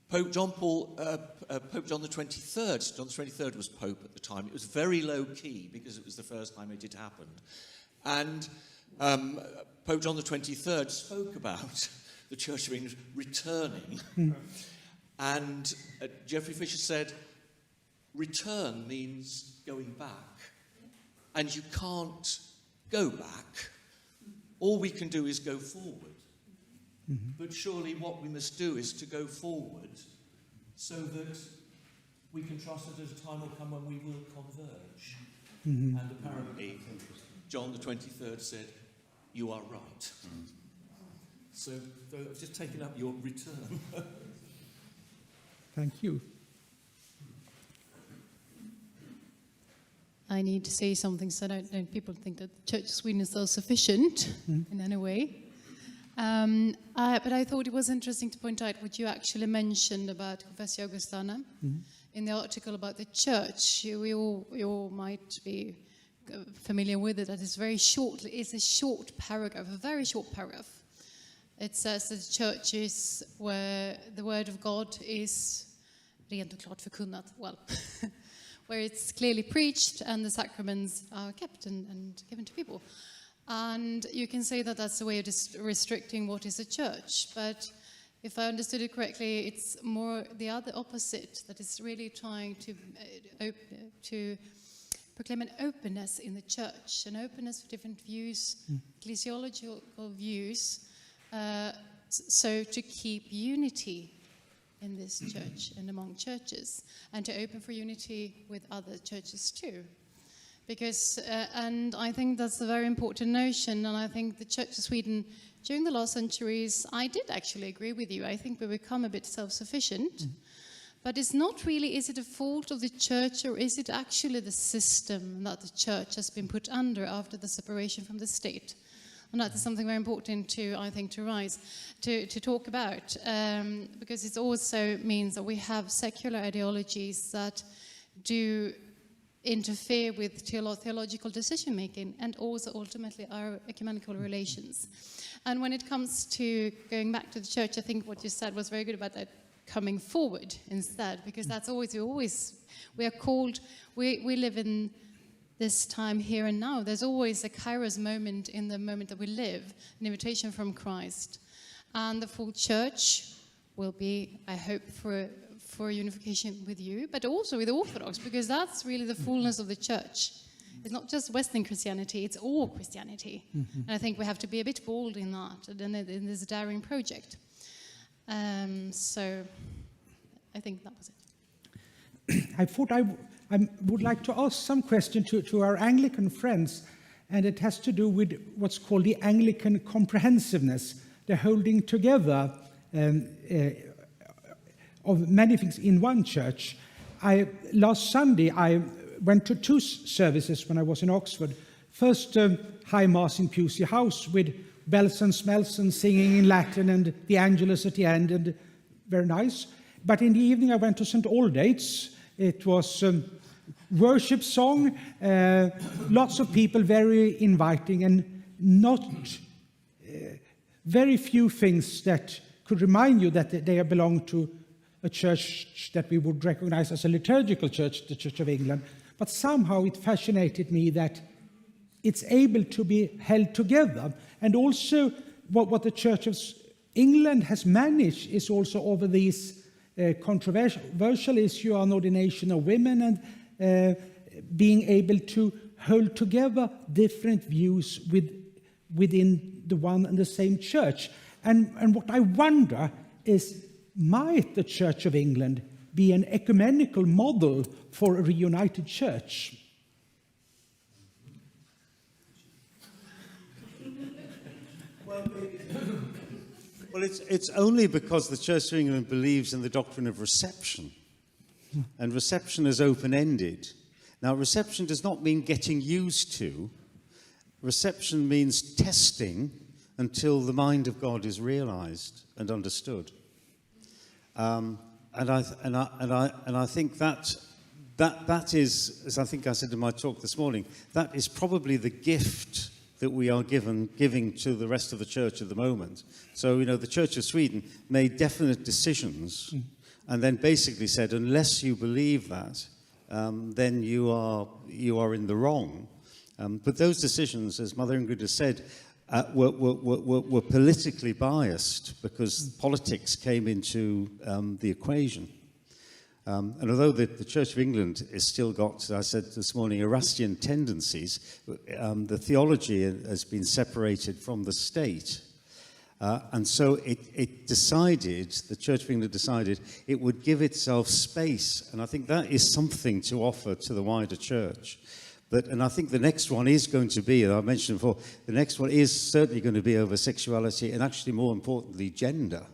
Pope John the 23rd. John the 23rd was Pope at the time. It was very low key because it was the first time it had happened. And Pope John the 23rd spoke about the Church of England returning. And Geoffrey Fisher said, return means going back. And you can't go back. All we can do is go forward. But surely what we must do is to go forward so that we can trust that a time will come when we will converge. And apparently, John the 23rd said, you are right. So I've just taken up your return. Thank you. I need to say something so that people think that the Church of Sweden is self-sufficient in any way. But I thought it was interesting to point out what you actually mentioned about Confessio Augustana in the article about the church. You all might be familiar with it. That is very short. It's a short paragraph, a very short paragraph. It says that the church is where the word of God is rent och klart förkunnat, where it's clearly preached and the sacraments are kept and given to people. And you can say that that's a way of restricting what is a church. But if I understood it correctly, it's more the other opposite, that is really trying to proclaim an openness in the church, an openness for different views, ecclesiological views, so to keep unity in this church and among churches, and to open for unity with other churches too. Because, and I think that's a very important notion, and I think the Church of Sweden, during the last centuries, I did actually agree with you. I think we become a bit self-sufficient, but it's not really, is it a fault of the church, or is it actually the system that the church has been put under after the separation from the state? And that is something very important to, I think, to talk about, because it also means that we have secular ideologies that do interfere with theological decision-making and also ultimately our ecumenical relations. And when it comes to going back to the church, I think what you said was very good about that coming forward instead, because that's always, we are called, we live in this time here and now. There's always a kairos moment in the moment that we live, an invitation from Christ. And the full church will be, I hope, for unification with you, but also with the Orthodox, because that's really the fullness of the church. It's not just Western Christianity, it's all Christianity. And I think we have to be a bit bold in that, in this daring project. So I think that was it. I thought I would like to ask some question to our Anglican friends, and it has to do with what's called the Anglican comprehensiveness, the holding together of many things in one church. Last Sunday, I went to two services when I was in Oxford. First, High Mass in Pusey House with bells and smells and singing in Latin and the Angelus at the end, and very nice. But in the evening, I went to St. Aldate's. It was worship song, lots of people, very inviting, and not very few things that could remind you that they belong to a church that we would recognize as a liturgical church, the Church of England. But somehow it fascinated me that it's able to be held together. And also what the Church of England has managed is also over these controversial issue on ordination of women and being able to hold together different views within the one and the same church. And what I wonder is, might the Church of England be an ecumenical model for a reunited church? Well, it's only because the Church of England believes in the doctrine of reception. And reception is open-ended. Now, reception does not mean getting used to. Reception means testing until the mind of God is realized and understood. And I think that is, as I think I said in my talk this morning, that is probably the gift that we are giving to the rest of the church at the moment. So, the Church of Sweden made definite decisions and then basically said, unless you believe that, then you are in the wrong. But those decisions, as Mother Ingrid has said, were politically biased because politics came into the equation. And although the Church of England has still got, as I said this morning, Erastian tendencies, the theology has been separated from the state. And so it decided, the Church of England decided, it would give itself space. And I think that is something to offer to the wider church. And I think the next one is going to be, I mentioned before, the next one is certainly going to be over sexuality and actually more importantly, gender.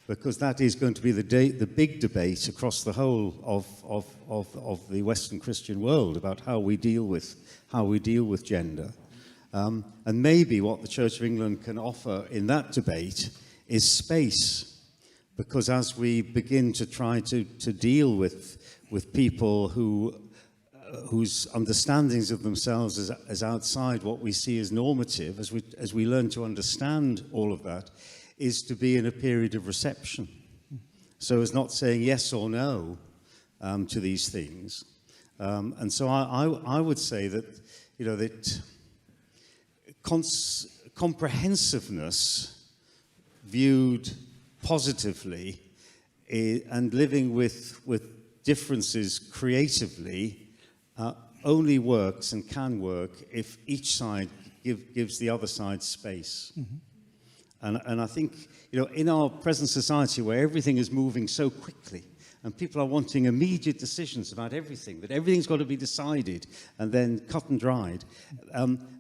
Because that is going to be the big debate across the whole of the Western Christian world about how we deal with gender. And maybe what the Church of England can offer in that debate is space. Because as we begin to try to deal with people whose understandings of themselves as outside what we see as normative, as we learn to understand all of that, is to be in a period of reception. So as not saying yes or no to these things. And so I would say that, that comprehensiveness viewed positively and living with differences creatively only works and can work if each side gives the other side space. Mm-hmm. And I think, in our present society where everything is moving so quickly and people are wanting immediate decisions about everything, that everything's got to be decided and then cut and dried,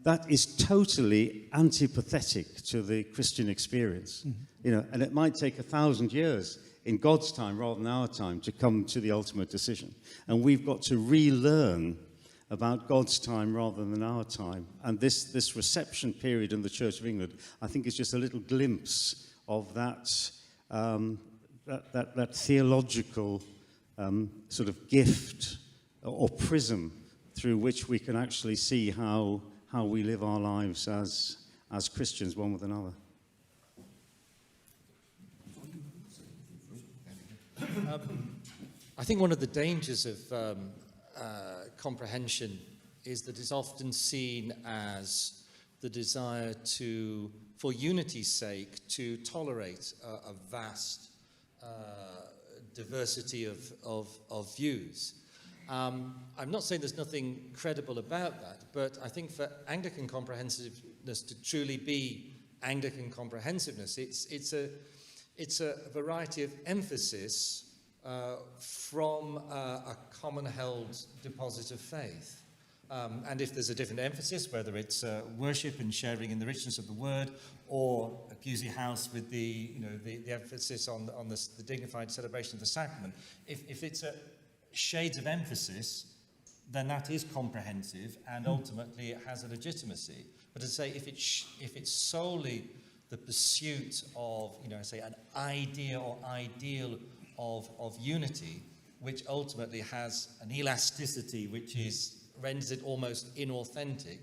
that is totally antipathetic to the Christian experience. Mm-hmm. And it might take 1,000 years in God's time rather than our time to come to the ultimate decision. And we've got to relearn about God's time rather than our time. And this reception period in the Church of England, I think, is just a little glimpse of that theological sort of gift or prism through which we can actually see how we live our lives as Christians, one with another. I think one of the dangers of comprehension is that it's often seen as the desire for unity's sake, to tolerate a vast diversity of views. I'm not saying there's nothing credible about that, but I think for Anglican comprehensiveness to truly be Anglican comprehensiveness, it's a variety of emphasis from a common-held deposit of faith. And if there's a different emphasis, whether it's worship and sharing in the richness of the word, or a Pusey House with the emphasis on the dignified celebration of the sacrament, if it's shades of emphasis, then that is comprehensive, and ultimately it has a legitimacy. But to say if it's solely the pursuit of, say, an idea or ideal of unity, which ultimately has an elasticity which renders it almost inauthentic,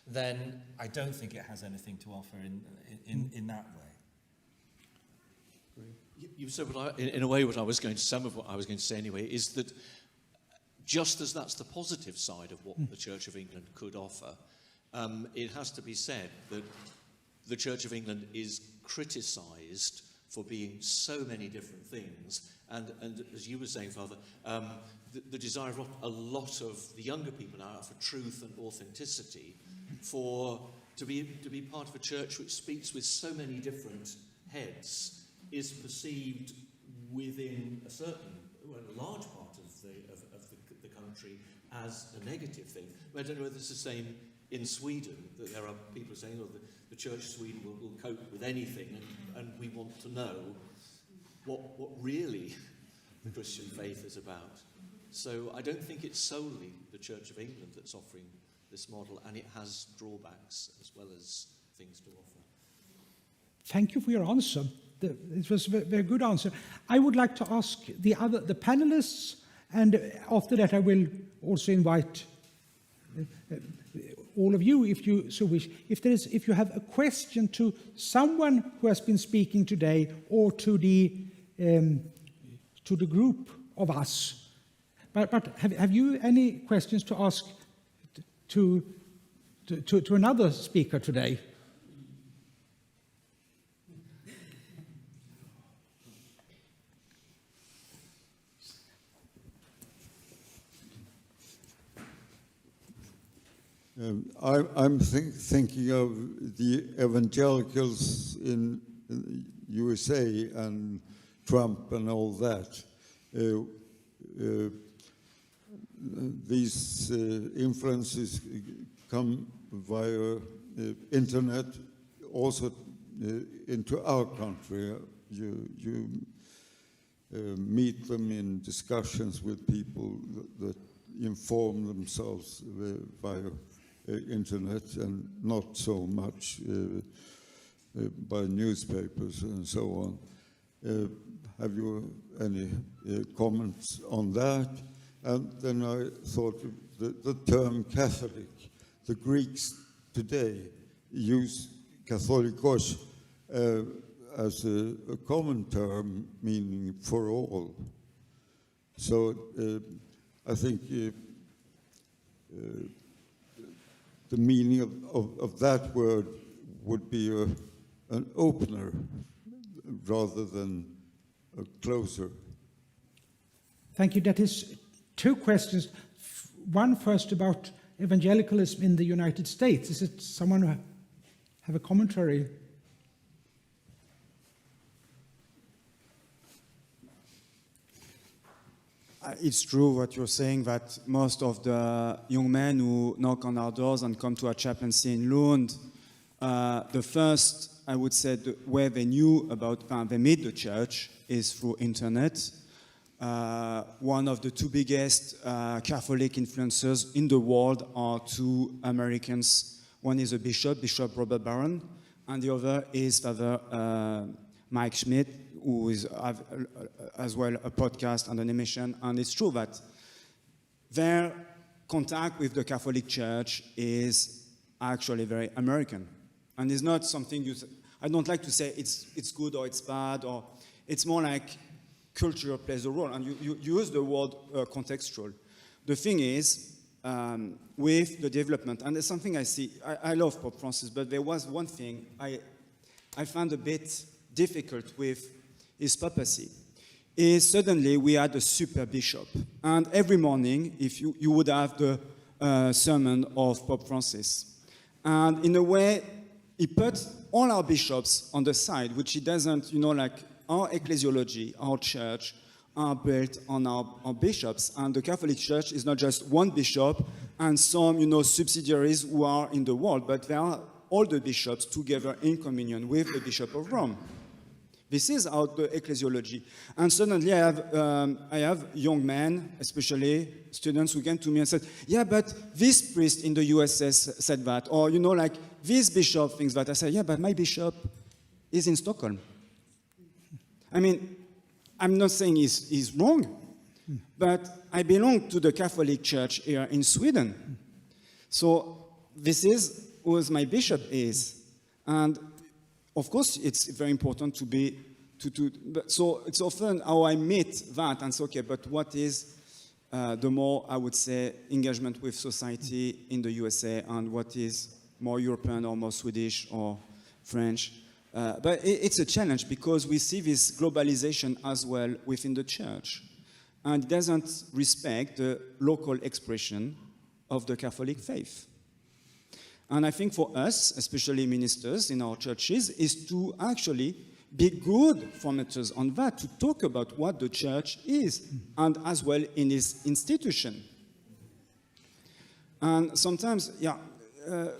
then I don't think it has anything to offer in that way. You said in a way what I was going to, some of what I was going to say anyway, is that just as that's the positive side of what the Church of England could offer, it has to be said that the Church of England is criticised for being so many different things, and as you were saying, Father, the desire of a lot of the younger people now for truth and authenticity, to be part of a church which speaks with so many different heads, is perceived within a large part of the country as a negative thing. I don't know whether it's the same in Sweden, that there are people saying, oh, the Church of Sweden will cope with anything, and we want to know what really the Christian faith is about. So I don't think it's solely the Church of England that's offering this model, and it has drawbacks as well as things to offer. Thank you for your answer. It was a very good answer. I would like to ask the panelists, and after that I will also invite all of you, if you so wish. If you have a question to someone who has been speaking today, or to the group of us, but have you any questions to ask to another speaker today? I'm thinking of the evangelicals in USA and Trump and all that. These influences come via internet, also into our country. You meet them in discussions with people that inform themselves via internet, and not so much by newspapers and so on. Have you any comments on that? And then I thought the term Catholic. The Greeks today use Katholikos as a common term meaning for all. So I think the meaning of that word would be an opener rather than a closer. Thank you. That is two questions. One first about evangelicalism in the United States. Is it someone who have a commentary? It's true what you're saying, that most of the young men who knock on our doors and come to our chaplaincy in Lund, the first, I would say, the way they knew about, they meet the church is through internet. One of the two biggest Catholic influencers in the world are two Americans. One is a bishop, Bishop Robert Barron, and the other is Father Mike Schmidt, who is as well a podcast and an emission. And it's true that their contact with the Catholic Church is actually very American. And it's not something I don't like to say it's good or it's bad, or it's more like culture plays a role. And you use the word contextual. The thing is, with the development, and there's something I see, I love Pope Francis, but there was one thing I found a bit difficult with his papacy, is suddenly we had a super bishop. And every morning, if you would have the sermon of Pope Francis. And in a way, he put all our bishops on the side, which he doesn't, like our ecclesiology, our church, are built on our bishops. And the Catholic Church is not just one bishop and some, subsidiaries who are in the world, but they are all the bishops together in communion with the Bishop of Rome. This is our the ecclesiology. And suddenly I have young men, especially students, who came to me and said, yeah, but this priest in the USA said that. Or, like this bishop thinks that. I said, yeah, but my bishop is in Stockholm. I mean, I'm not saying he's wrong, but I belong to the Catholic Church here in Sweden. So this is who my bishop is. And of course, it's very important to be, so it's often how I meet that and say, okay, but what is the more, I would say, engagement with society in the USA, and what is more European or more Swedish or French. But it's a challenge because we see this globalization as well within the church. And it doesn't respect the local expression of the Catholic faith. And I think for us, especially ministers in our churches, is to actually be good formators on that, to talk about what the church is, and as well in its institution. And sometimes,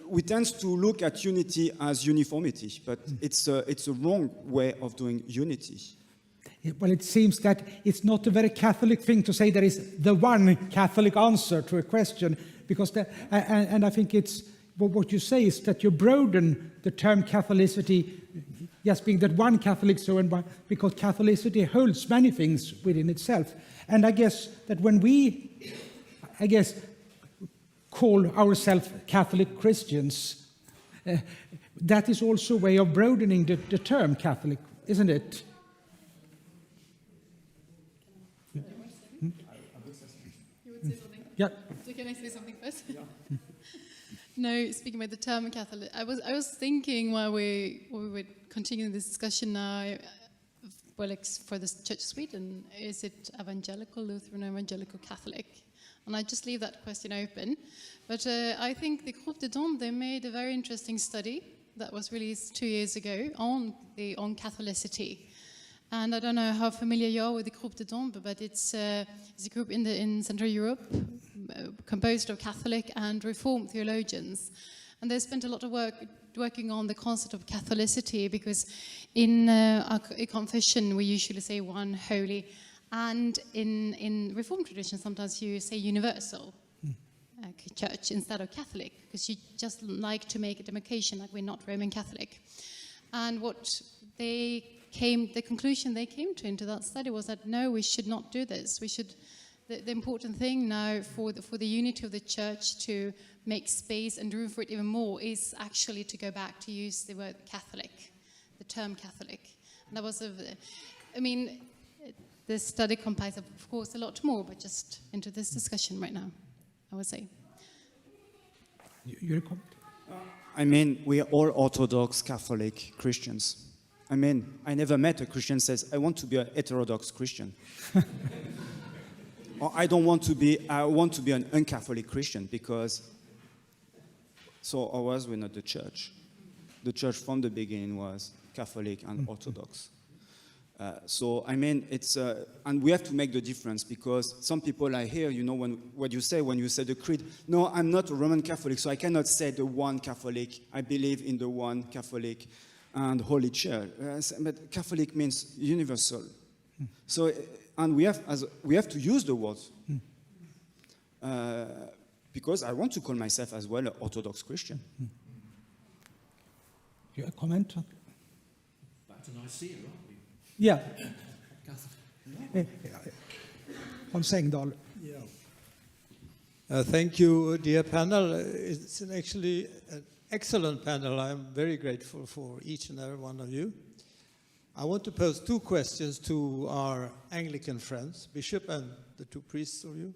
we tend to look at unity as uniformity, but it's a wrong way of doing unity. Well, it seems that it's not a very Catholic thing to say there is the one Catholic answer to a question, because and I think it's what you say is that you broaden the term Catholicity, just being that one Catholic, because Catholicity holds many things within itself. And I guess that when we, call ourselves Catholic Christians, that is also a way of broadening the term Catholic, isn't it? You would say something? Yeah. So can I say something first? Yeah. No, speaking about the term Catholic, I was thinking while we were continuing this discussion now, well, for the Church of Sweden, is it evangelical, Lutheran, evangelical, Catholic? And I just leave that question open. But I think the Groupe des Dons, they made a very interesting study that was released 2 years ago on Catholicity. And I don't know how familiar you are with the Groupe des Dons, but it's a group in Central Europe composed of Catholic and Reformed theologians. And they spent a lot of working on the concept of Catholicity, because in our confession we usually say one holy, and in Reformed tradition sometimes you say universal church instead of Catholic, because you just like to make a demarcation like we're not Roman Catholic. And the conclusion they came to into that study was that no, we should not do this. We should. The important thing now for the unity of the church to make space and room for it even more is actually to go back to use the word Catholic, the term Catholic. And that was this study comprises of course a lot more, but just into this discussion right now, I would say. Your comment? We are all Orthodox Catholic Christians. I never met a Christian who says, I want to be a heterodox Christian. Or I want to be an un-Catholic Christian, because ours were not the church. The church from the beginning was Catholic and Orthodox. It's and we have to make the difference, because some people I hear, when you say the creed, no, I'm not a Roman Catholic, so I cannot say the one Catholic. I believe in the one Catholic and Holy Church. But Catholic means universal. So, and we have to use the words, because I want to call myself as well an Orthodox Christian. Your comment? Back to Nicaea, aren't we? Yeah. On Sengdahl. Yeah. Thank you, dear panel. It's actually an excellent panel. I'm very grateful for each and every one of you. I want to pose 2 questions to our Anglican friends, Bishop and the 2 priests of you.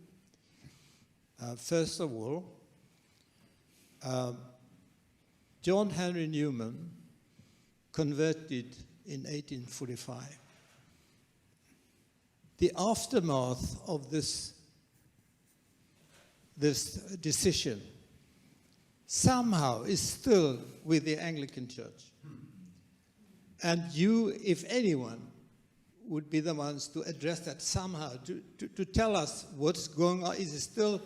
First of all, John Henry Newman converted in 1845. The aftermath of this decision somehow is still with the Anglican Church. And you, if anyone, would be the ones to address that somehow, to tell us what's going on. Is it still,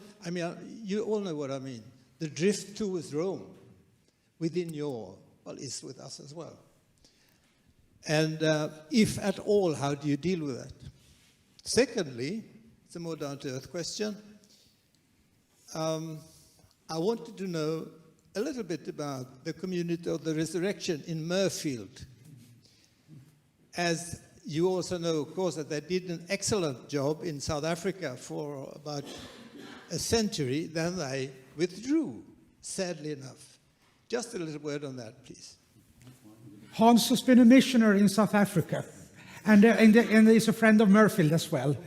you all know what I mean. The drift towards Rome within is with us as well. And if at all, how do you deal with that? Secondly, it's a more down-to-earth question. I wanted to know a little bit about the community of the resurrection in Murfield. As you also know, of course, that they did an excellent job in South Africa for about a century, then they withdrew, sadly enough. Just a little word on that, please. Hans has been a missionary in South Africa, and he's a friend of Murfield as well.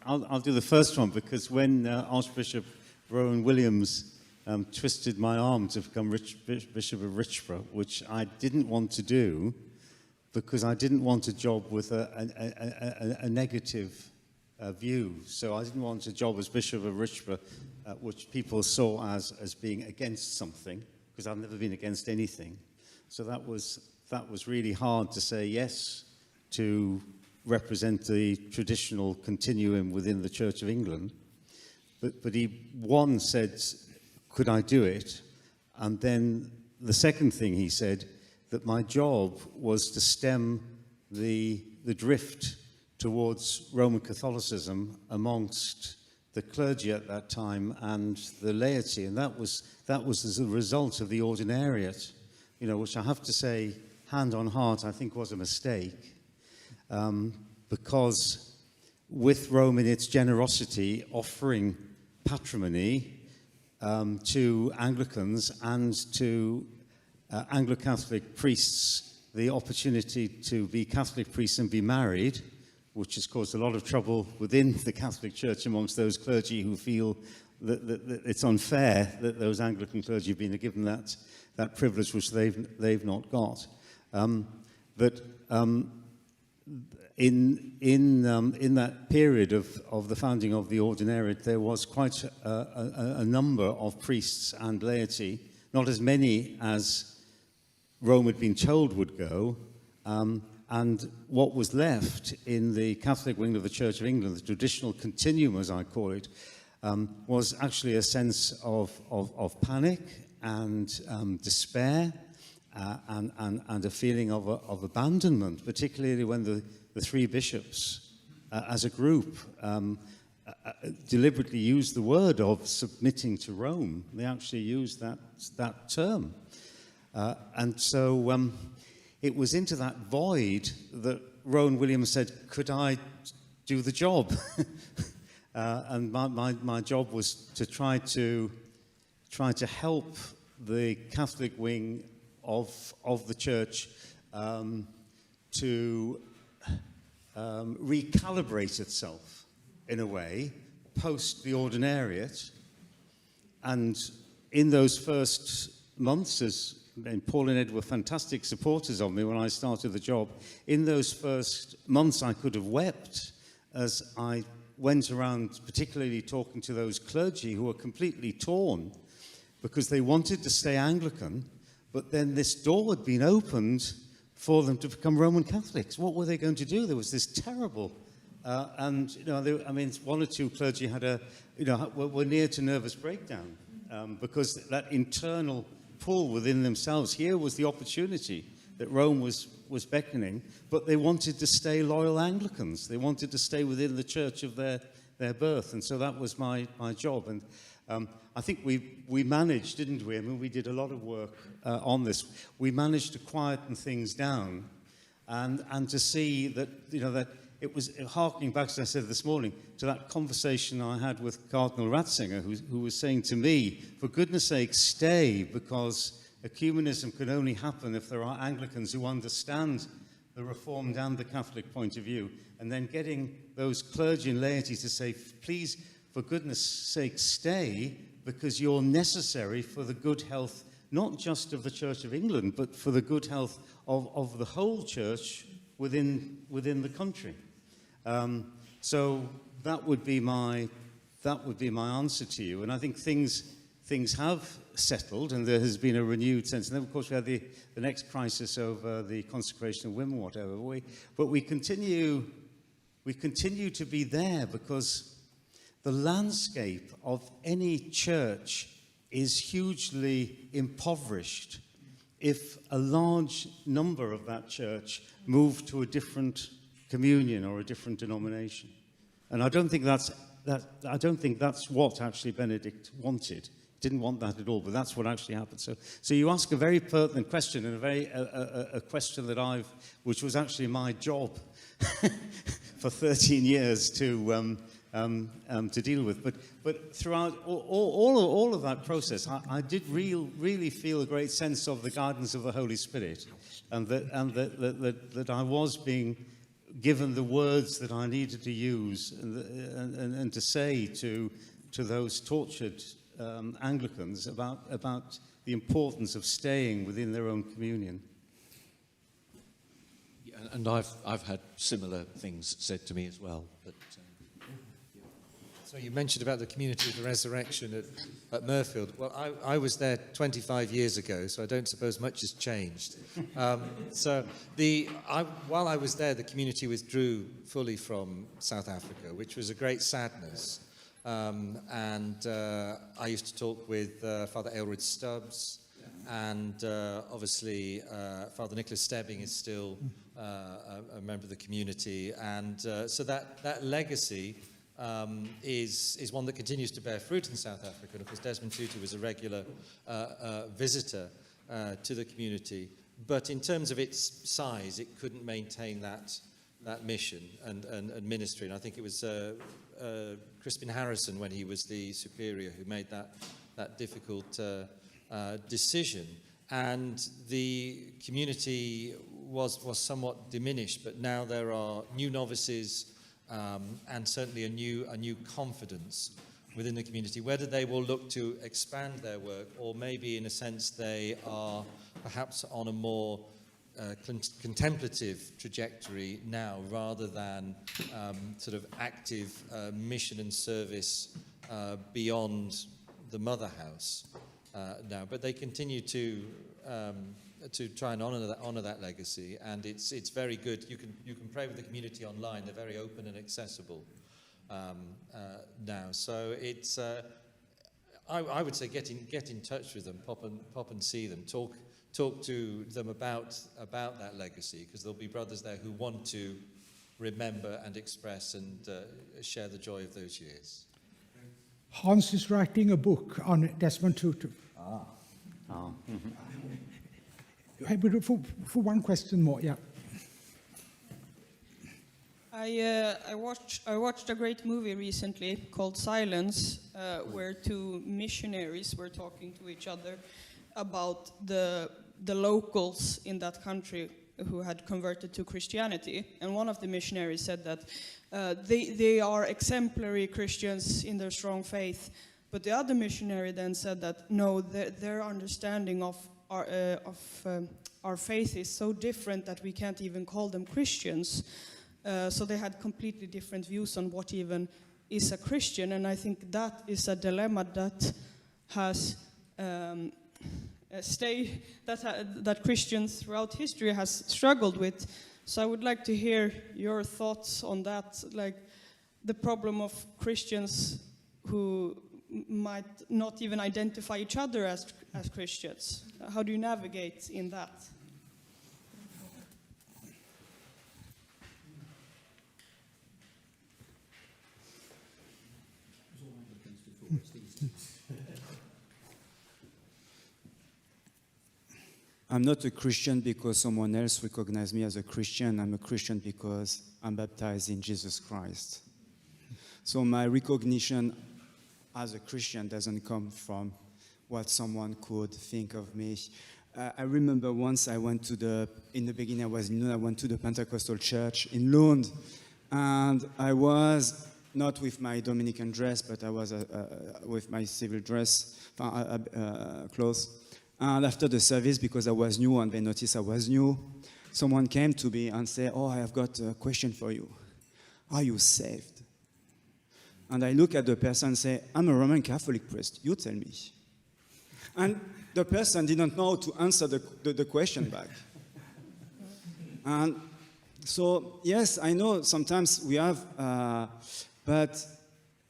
I'll do the first one, because when Archbishop Rowan Williams twisted my arm to become Bishop of Richborough, which I didn't want to do because I didn't want a job with a negative view. So I didn't want a job as Bishop of Richborough, which people saw as being against something, because I've never been against anything. So that was really hard to say yes to represent the traditional continuum within the Church of England. But he, one, said, could I do it? And then the second thing he said, that my job was to stem the drift towards Roman Catholicism amongst the clergy at that time and the laity. And that was as a result of the ordinariate, you know, which I have to say, hand on heart, I think was a mistake. Because with Rome in its generosity, offering patrimony to Anglicans and to Anglo-Catholic priests the opportunity to be Catholic priests and be married, which has caused a lot of trouble within the Catholic Church amongst those clergy who feel that it's unfair that those Anglican clergy have been given that privilege which they've not got. In that period of the founding of the Ordinariate, there was quite a number of priests and laity, not as many as Rome had been told would go, and what was left in the Catholic wing of the Church of England, the traditional continuum, as I call it, was actually a sense of panic and despair and a feeling of abandonment, particularly when the three bishops, as a group, deliberately used the word of submitting to Rome. They actually used that term. And so it was into that void that Rowan Williams said, could I do the job? And my job was to try to help the Catholic wing of the church to recalibrate itself in a way post the Ordinariate. And in those first months, and Paul and Ed were fantastic supporters of me when I started the job, in those first months I could have wept as I went around particularly talking to those clergy who were completely torn because they wanted to stay Anglican, but then this door had been opened for them to become Roman Catholics. What were they going to do? There was this terrible, and you know, one or two clergy had were near to nervous breakdown because that internal pull within themselves. Here was the opportunity that Rome was beckoning, but they wanted to stay loyal Anglicans. They wanted to stay within the church of their birth, and so that was my job. And I think we managed, didn't we? I mean, we did a lot of work on this. We managed to quieten things down and to see that, you know, that it was, harkening back, as I said this morning, to that conversation I had with Cardinal Ratzinger, who was saying to me, for goodness sake, stay, because ecumenism can only happen if there are Anglicans who understand the Reformed and the Catholic point of view, and then getting those clergy and laity to say, please, for goodness sake, stay, because you're necessary for the good health, not just of the Church of England, but for the good health of the whole church within the country. So that would be my answer to you. And I think things have settled, and there has been a renewed sense. And then, of course, we had the next crisis over the consecration of women, whatever. But we continue to be there because the landscape of any church is hugely impoverished if a large number of that church move to a different communion or a different denomination. And I don't think that's what actually Benedict wanted. He didn't want that at all, but that's what actually happened. So you ask a very pertinent question, and a question that which was actually my job for 13 years to deal with. But throughout all of that process, I did really feel a great sense of the guidance of the Holy Spirit, and that I was being given the words that I needed to use and to say to those tortured Anglicans about the importance of staying within their own communion. Yeah, and I've had similar things said to me as well. But, So you mentioned about the community of the resurrection at Murfield. Well, I was there 25 years ago, so I don't suppose much has changed. While I was there, the community withdrew fully from South Africa, which was a great sadness. I used to talk with Father Aylward Stubbs, and obviously Father Nicholas Stebbing is still a member of the community. And so that legacy is one that continues to bear fruit in South Africa. And of course, Desmond Tutu was a regular visitor to the community. But in terms of its size, it couldn't maintain that mission and ministry. And I think it was Crispin Harrison, when he was the superior, who made that difficult decision. And the community was somewhat diminished, but now there are new novices, and certainly a new confidence within the community. Whether they will look to expand their work, or maybe in a sense they are perhaps on a more contemplative trajectory now, rather than sort of active mission and service beyond the mother house now. But they continue to try and honor that legacy, and it's very good. You can pray with the community online. They're very open and accessible now. So it's I would say get in touch with them, pop and see them, talk to them about that legacy, because there'll be brothers there who want to remember and express and share the joy of those years. Hans is writing a book on Desmond Tutu. For one question more, yeah. I watched a great movie recently called Silence, where two missionaries were talking to each other about the locals in that country who had converted to Christianity. And one of the missionaries said that they are exemplary Christians in their strong faith. But the other missionary then said that no, their understanding of our faith is so different that we can't even call them Christians. So they had completely different views on what even is a Christian, and I think that is a dilemma that has that Christians throughout history has struggled with. So I would like to hear your thoughts on that, like the problem of Christians who might not even identify each other as Christians. How do you navigate in that? I'm not a Christian because someone else recognizes me as a Christian. I'm a Christian because I'm baptized in Jesus Christ. So my recognition as a Christian doesn't come from what someone could think of me. I remember once I went in the beginning I went to the Pentecostal church in Lund, and I was not with my Dominican dress, but I was with my civil dress, clothes. And after the service, because I was new and they noticed I was new, someone came to me and said, "Oh, I have got a question for you. Are you saved?" And I look at the person and say, "I'm a Roman Catholic priest. You tell me." And the person didn't know how to answer the question back. And so, yes, I know sometimes we have, but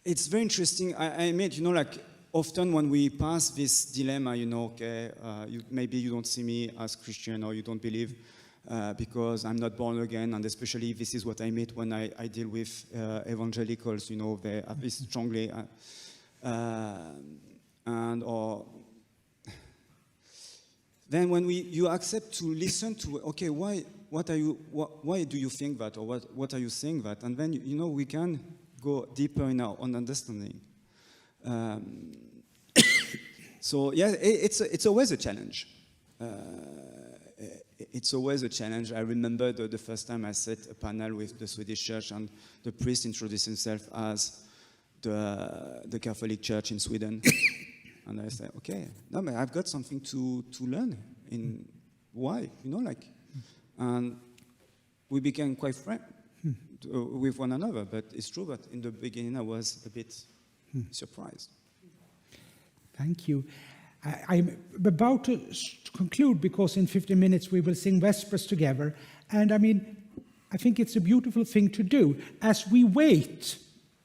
it's very interesting. I admit, like, often when we pass this dilemma, okay, maybe you don't see me as Christian or you don't believe because I'm not born again, and especially this is what I meet when I deal with evangelicals, they have this strongly, then when you accept to listen to, okay, why do you think that, or what are you saying that, and then we can go deeper in our own understanding. So yeah, it's always a challenge. It's always a challenge. I remember the first time I sat a panel with the Swedish church, and the priest introduced himself as the Catholic Church in Sweden. And I said, okay, no, but I've got something to learn in why, and we became quite friends with one another. But it's true that in the beginning I was a bit surprised. Thank you. I'm about to conclude because in 15 minutes we will sing Vespers together. And I think it's a beautiful thing to do as we wait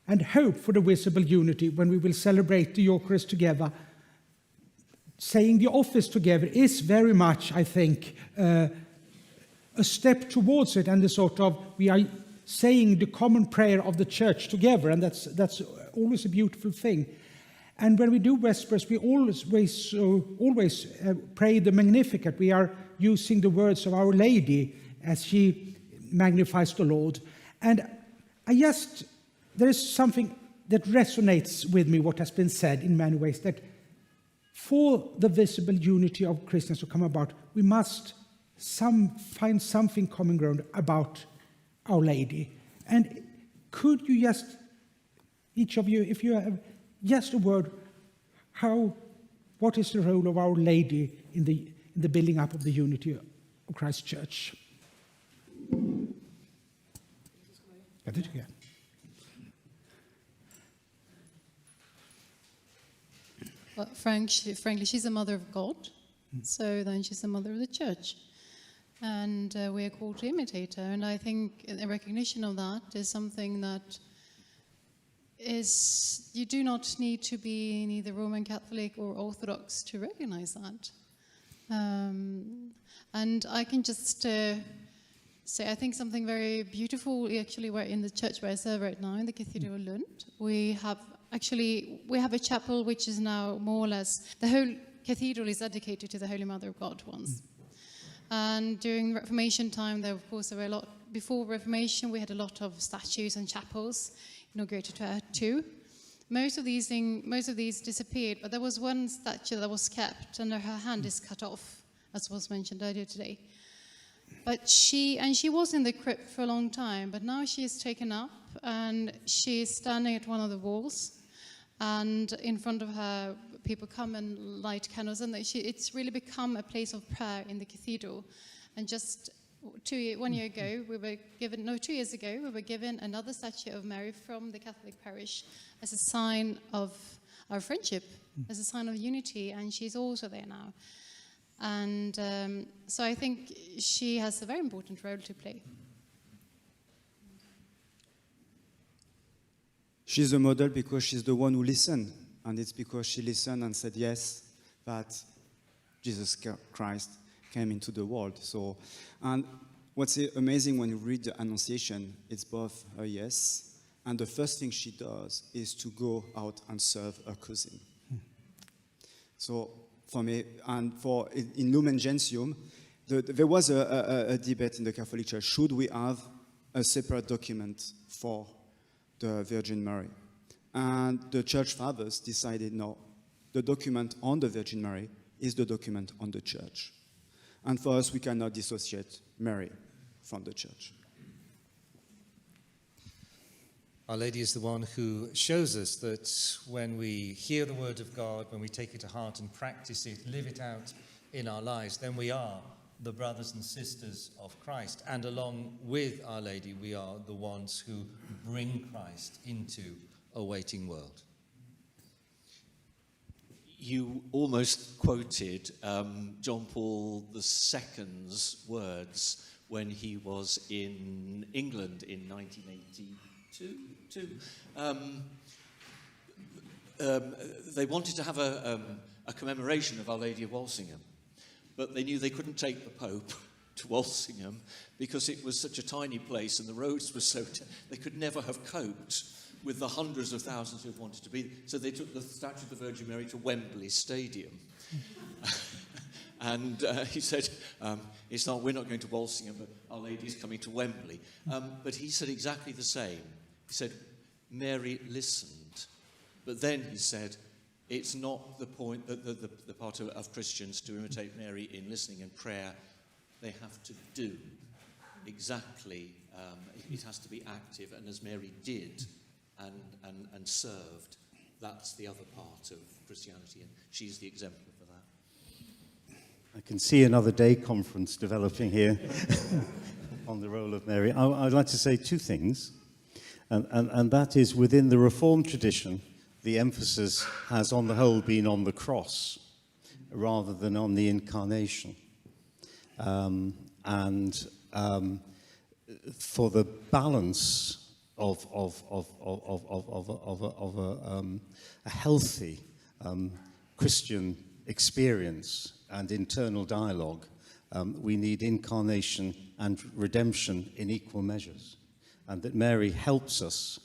and hope for the visible unity when we will celebrate the Eucharist together. Saying the office together is very much, I think, a step towards it, and the sort of, we are saying the common prayer of the church together, and that's always a beautiful thing. And when we do Vespers, we always pray the Magnificat. We are using the words of Our Lady as she magnifies the Lord. And there is something that resonates with me, what has been said in many ways, that for the visible unity of Christians to come about, we must find something common ground about Our Lady. And could you just, each of you, if you have just a word, what is the role of Our Lady in the building up of the unity of Christ's Church? Well, frankly, she's the mother of God, so then she's the mother of the church. And we are called to imitate her. And I think a recognition of that is something that you do not need to be neither Roman Catholic or Orthodox to recognize that. And I can just say, I think something very beautiful, actually, we're in the church where I serve right now, in the Cathedral of Lund. We have a chapel which is now more or less, the whole cathedral is dedicated to the Holy Mother of God once. And during Reformation time, there were a lot, before Reformation, we had a lot of statues and chapels inaugurated too. Most of these disappeared, but there was one statue that was kept, and her hand is cut off, as was mentioned earlier today. But she was in the crypt for a long time, but now she is taken up, and she is standing at one of the walls, and in front of her, people come and light candles, and it's really become a place of prayer in the cathedral. And just 2 years ago, we were given another statue of Mary from the Catholic parish as a sign of our friendship, as a sign of unity, and she's also there now. And so I think she has a very important role to play. She's a model because she's the one who listened, and it's because she listened and said yes that Jesus Christ came into the world. So, and what's amazing when you read the Annunciation, it's both a yes, and the first thing she does is to go out and serve her cousin. So for me, and in Lumen Gentium, there was a debate in the Catholic Church. Should we have a separate document for the Virgin Mary? And the Church Fathers decided no, the document on the Virgin Mary is the document on the Church. And for us, we cannot dissociate Mary from the Church. Our Lady is the one who shows us that when we hear the word of God, when we take it to heart and practice it, live it out in our lives, then we are the brothers and sisters of Christ. And along with Our Lady, we are the ones who bring Christ into a waiting world. You almost quoted John Paul II's words when he was in England in 1982. They wanted to have a commemoration of Our Lady of Walsingham, but they knew they couldn't take the Pope to Walsingham because it was such a tiny place and the roads were so... they could never have coped with the hundreds of thousands who wanted to be. So they took the statue of the Virgin Mary to Wembley Stadium. And he said, we're not going to Walsingham, but Our Lady's coming to Wembley. But he said exactly the same. He said, Mary listened. But then he said, it's not the point, the part of Christians to imitate Mary in listening and prayer. They have to do exactly. It has to be active, and as Mary did and served that's the other part of Christianity, and she's the exemplar for that. I can see another day conference developing here on the role of Mary. I'd like to say two things, and that is, within the Reformed tradition, the emphasis has on the whole been on the cross rather than on the incarnation. For the balance of a healthy Christian experience and internal dialogue, we need incarnation and redemption in equal measures. And that Mary helps us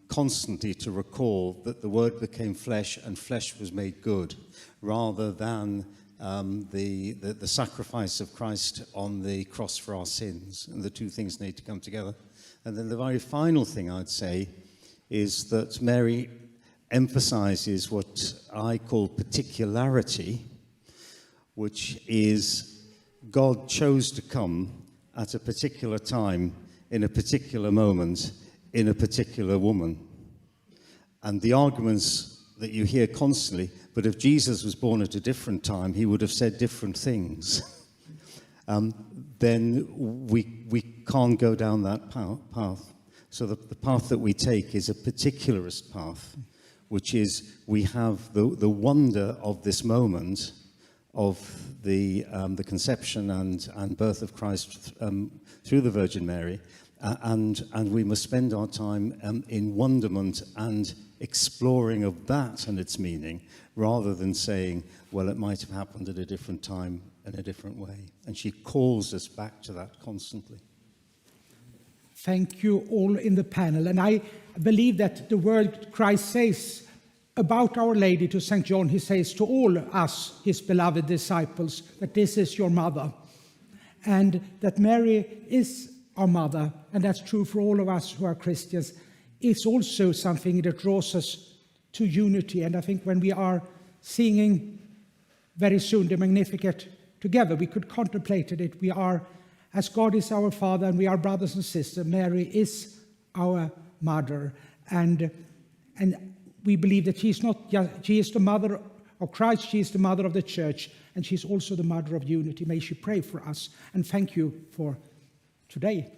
constantly to recall that the Word became flesh and flesh was made good, rather than the sacrifice of Christ on the cross for our sins. And the two things need to come together. And then the very final thing I'd say is that Mary emphasizes what I call particularity, which is God chose to come at a particular time, in a particular moment, in a particular woman. And the arguments that you hear constantly, but if Jesus was born at a different time, he would have said different things. Then we can't go down that path. So the path that we take is a particularist path, which is we have the wonder of this moment of the conception and birth of Christ through the Virgin Mary, and we must spend our time in wonderment and exploring of that and its meaning, rather than saying, well, it might have happened at a different time in a different way. And she calls us back to that constantly. Thank you all in the panel. And I believe that the word Christ says about Our Lady to St. John, he says to all us, his beloved disciples, that this is your mother. And that Mary is our mother, and that's true for all of us who are Christians. It's also something that draws us to unity. And I think when we are singing very soon the Magnificat together, we could contemplate it. We are, as God is our Father and we are brothers and sisters, Mary is our mother. And we believe that she is the mother of Christ, she is the mother of the church, and she's also the mother of unity. May she pray for us. And thank you for today.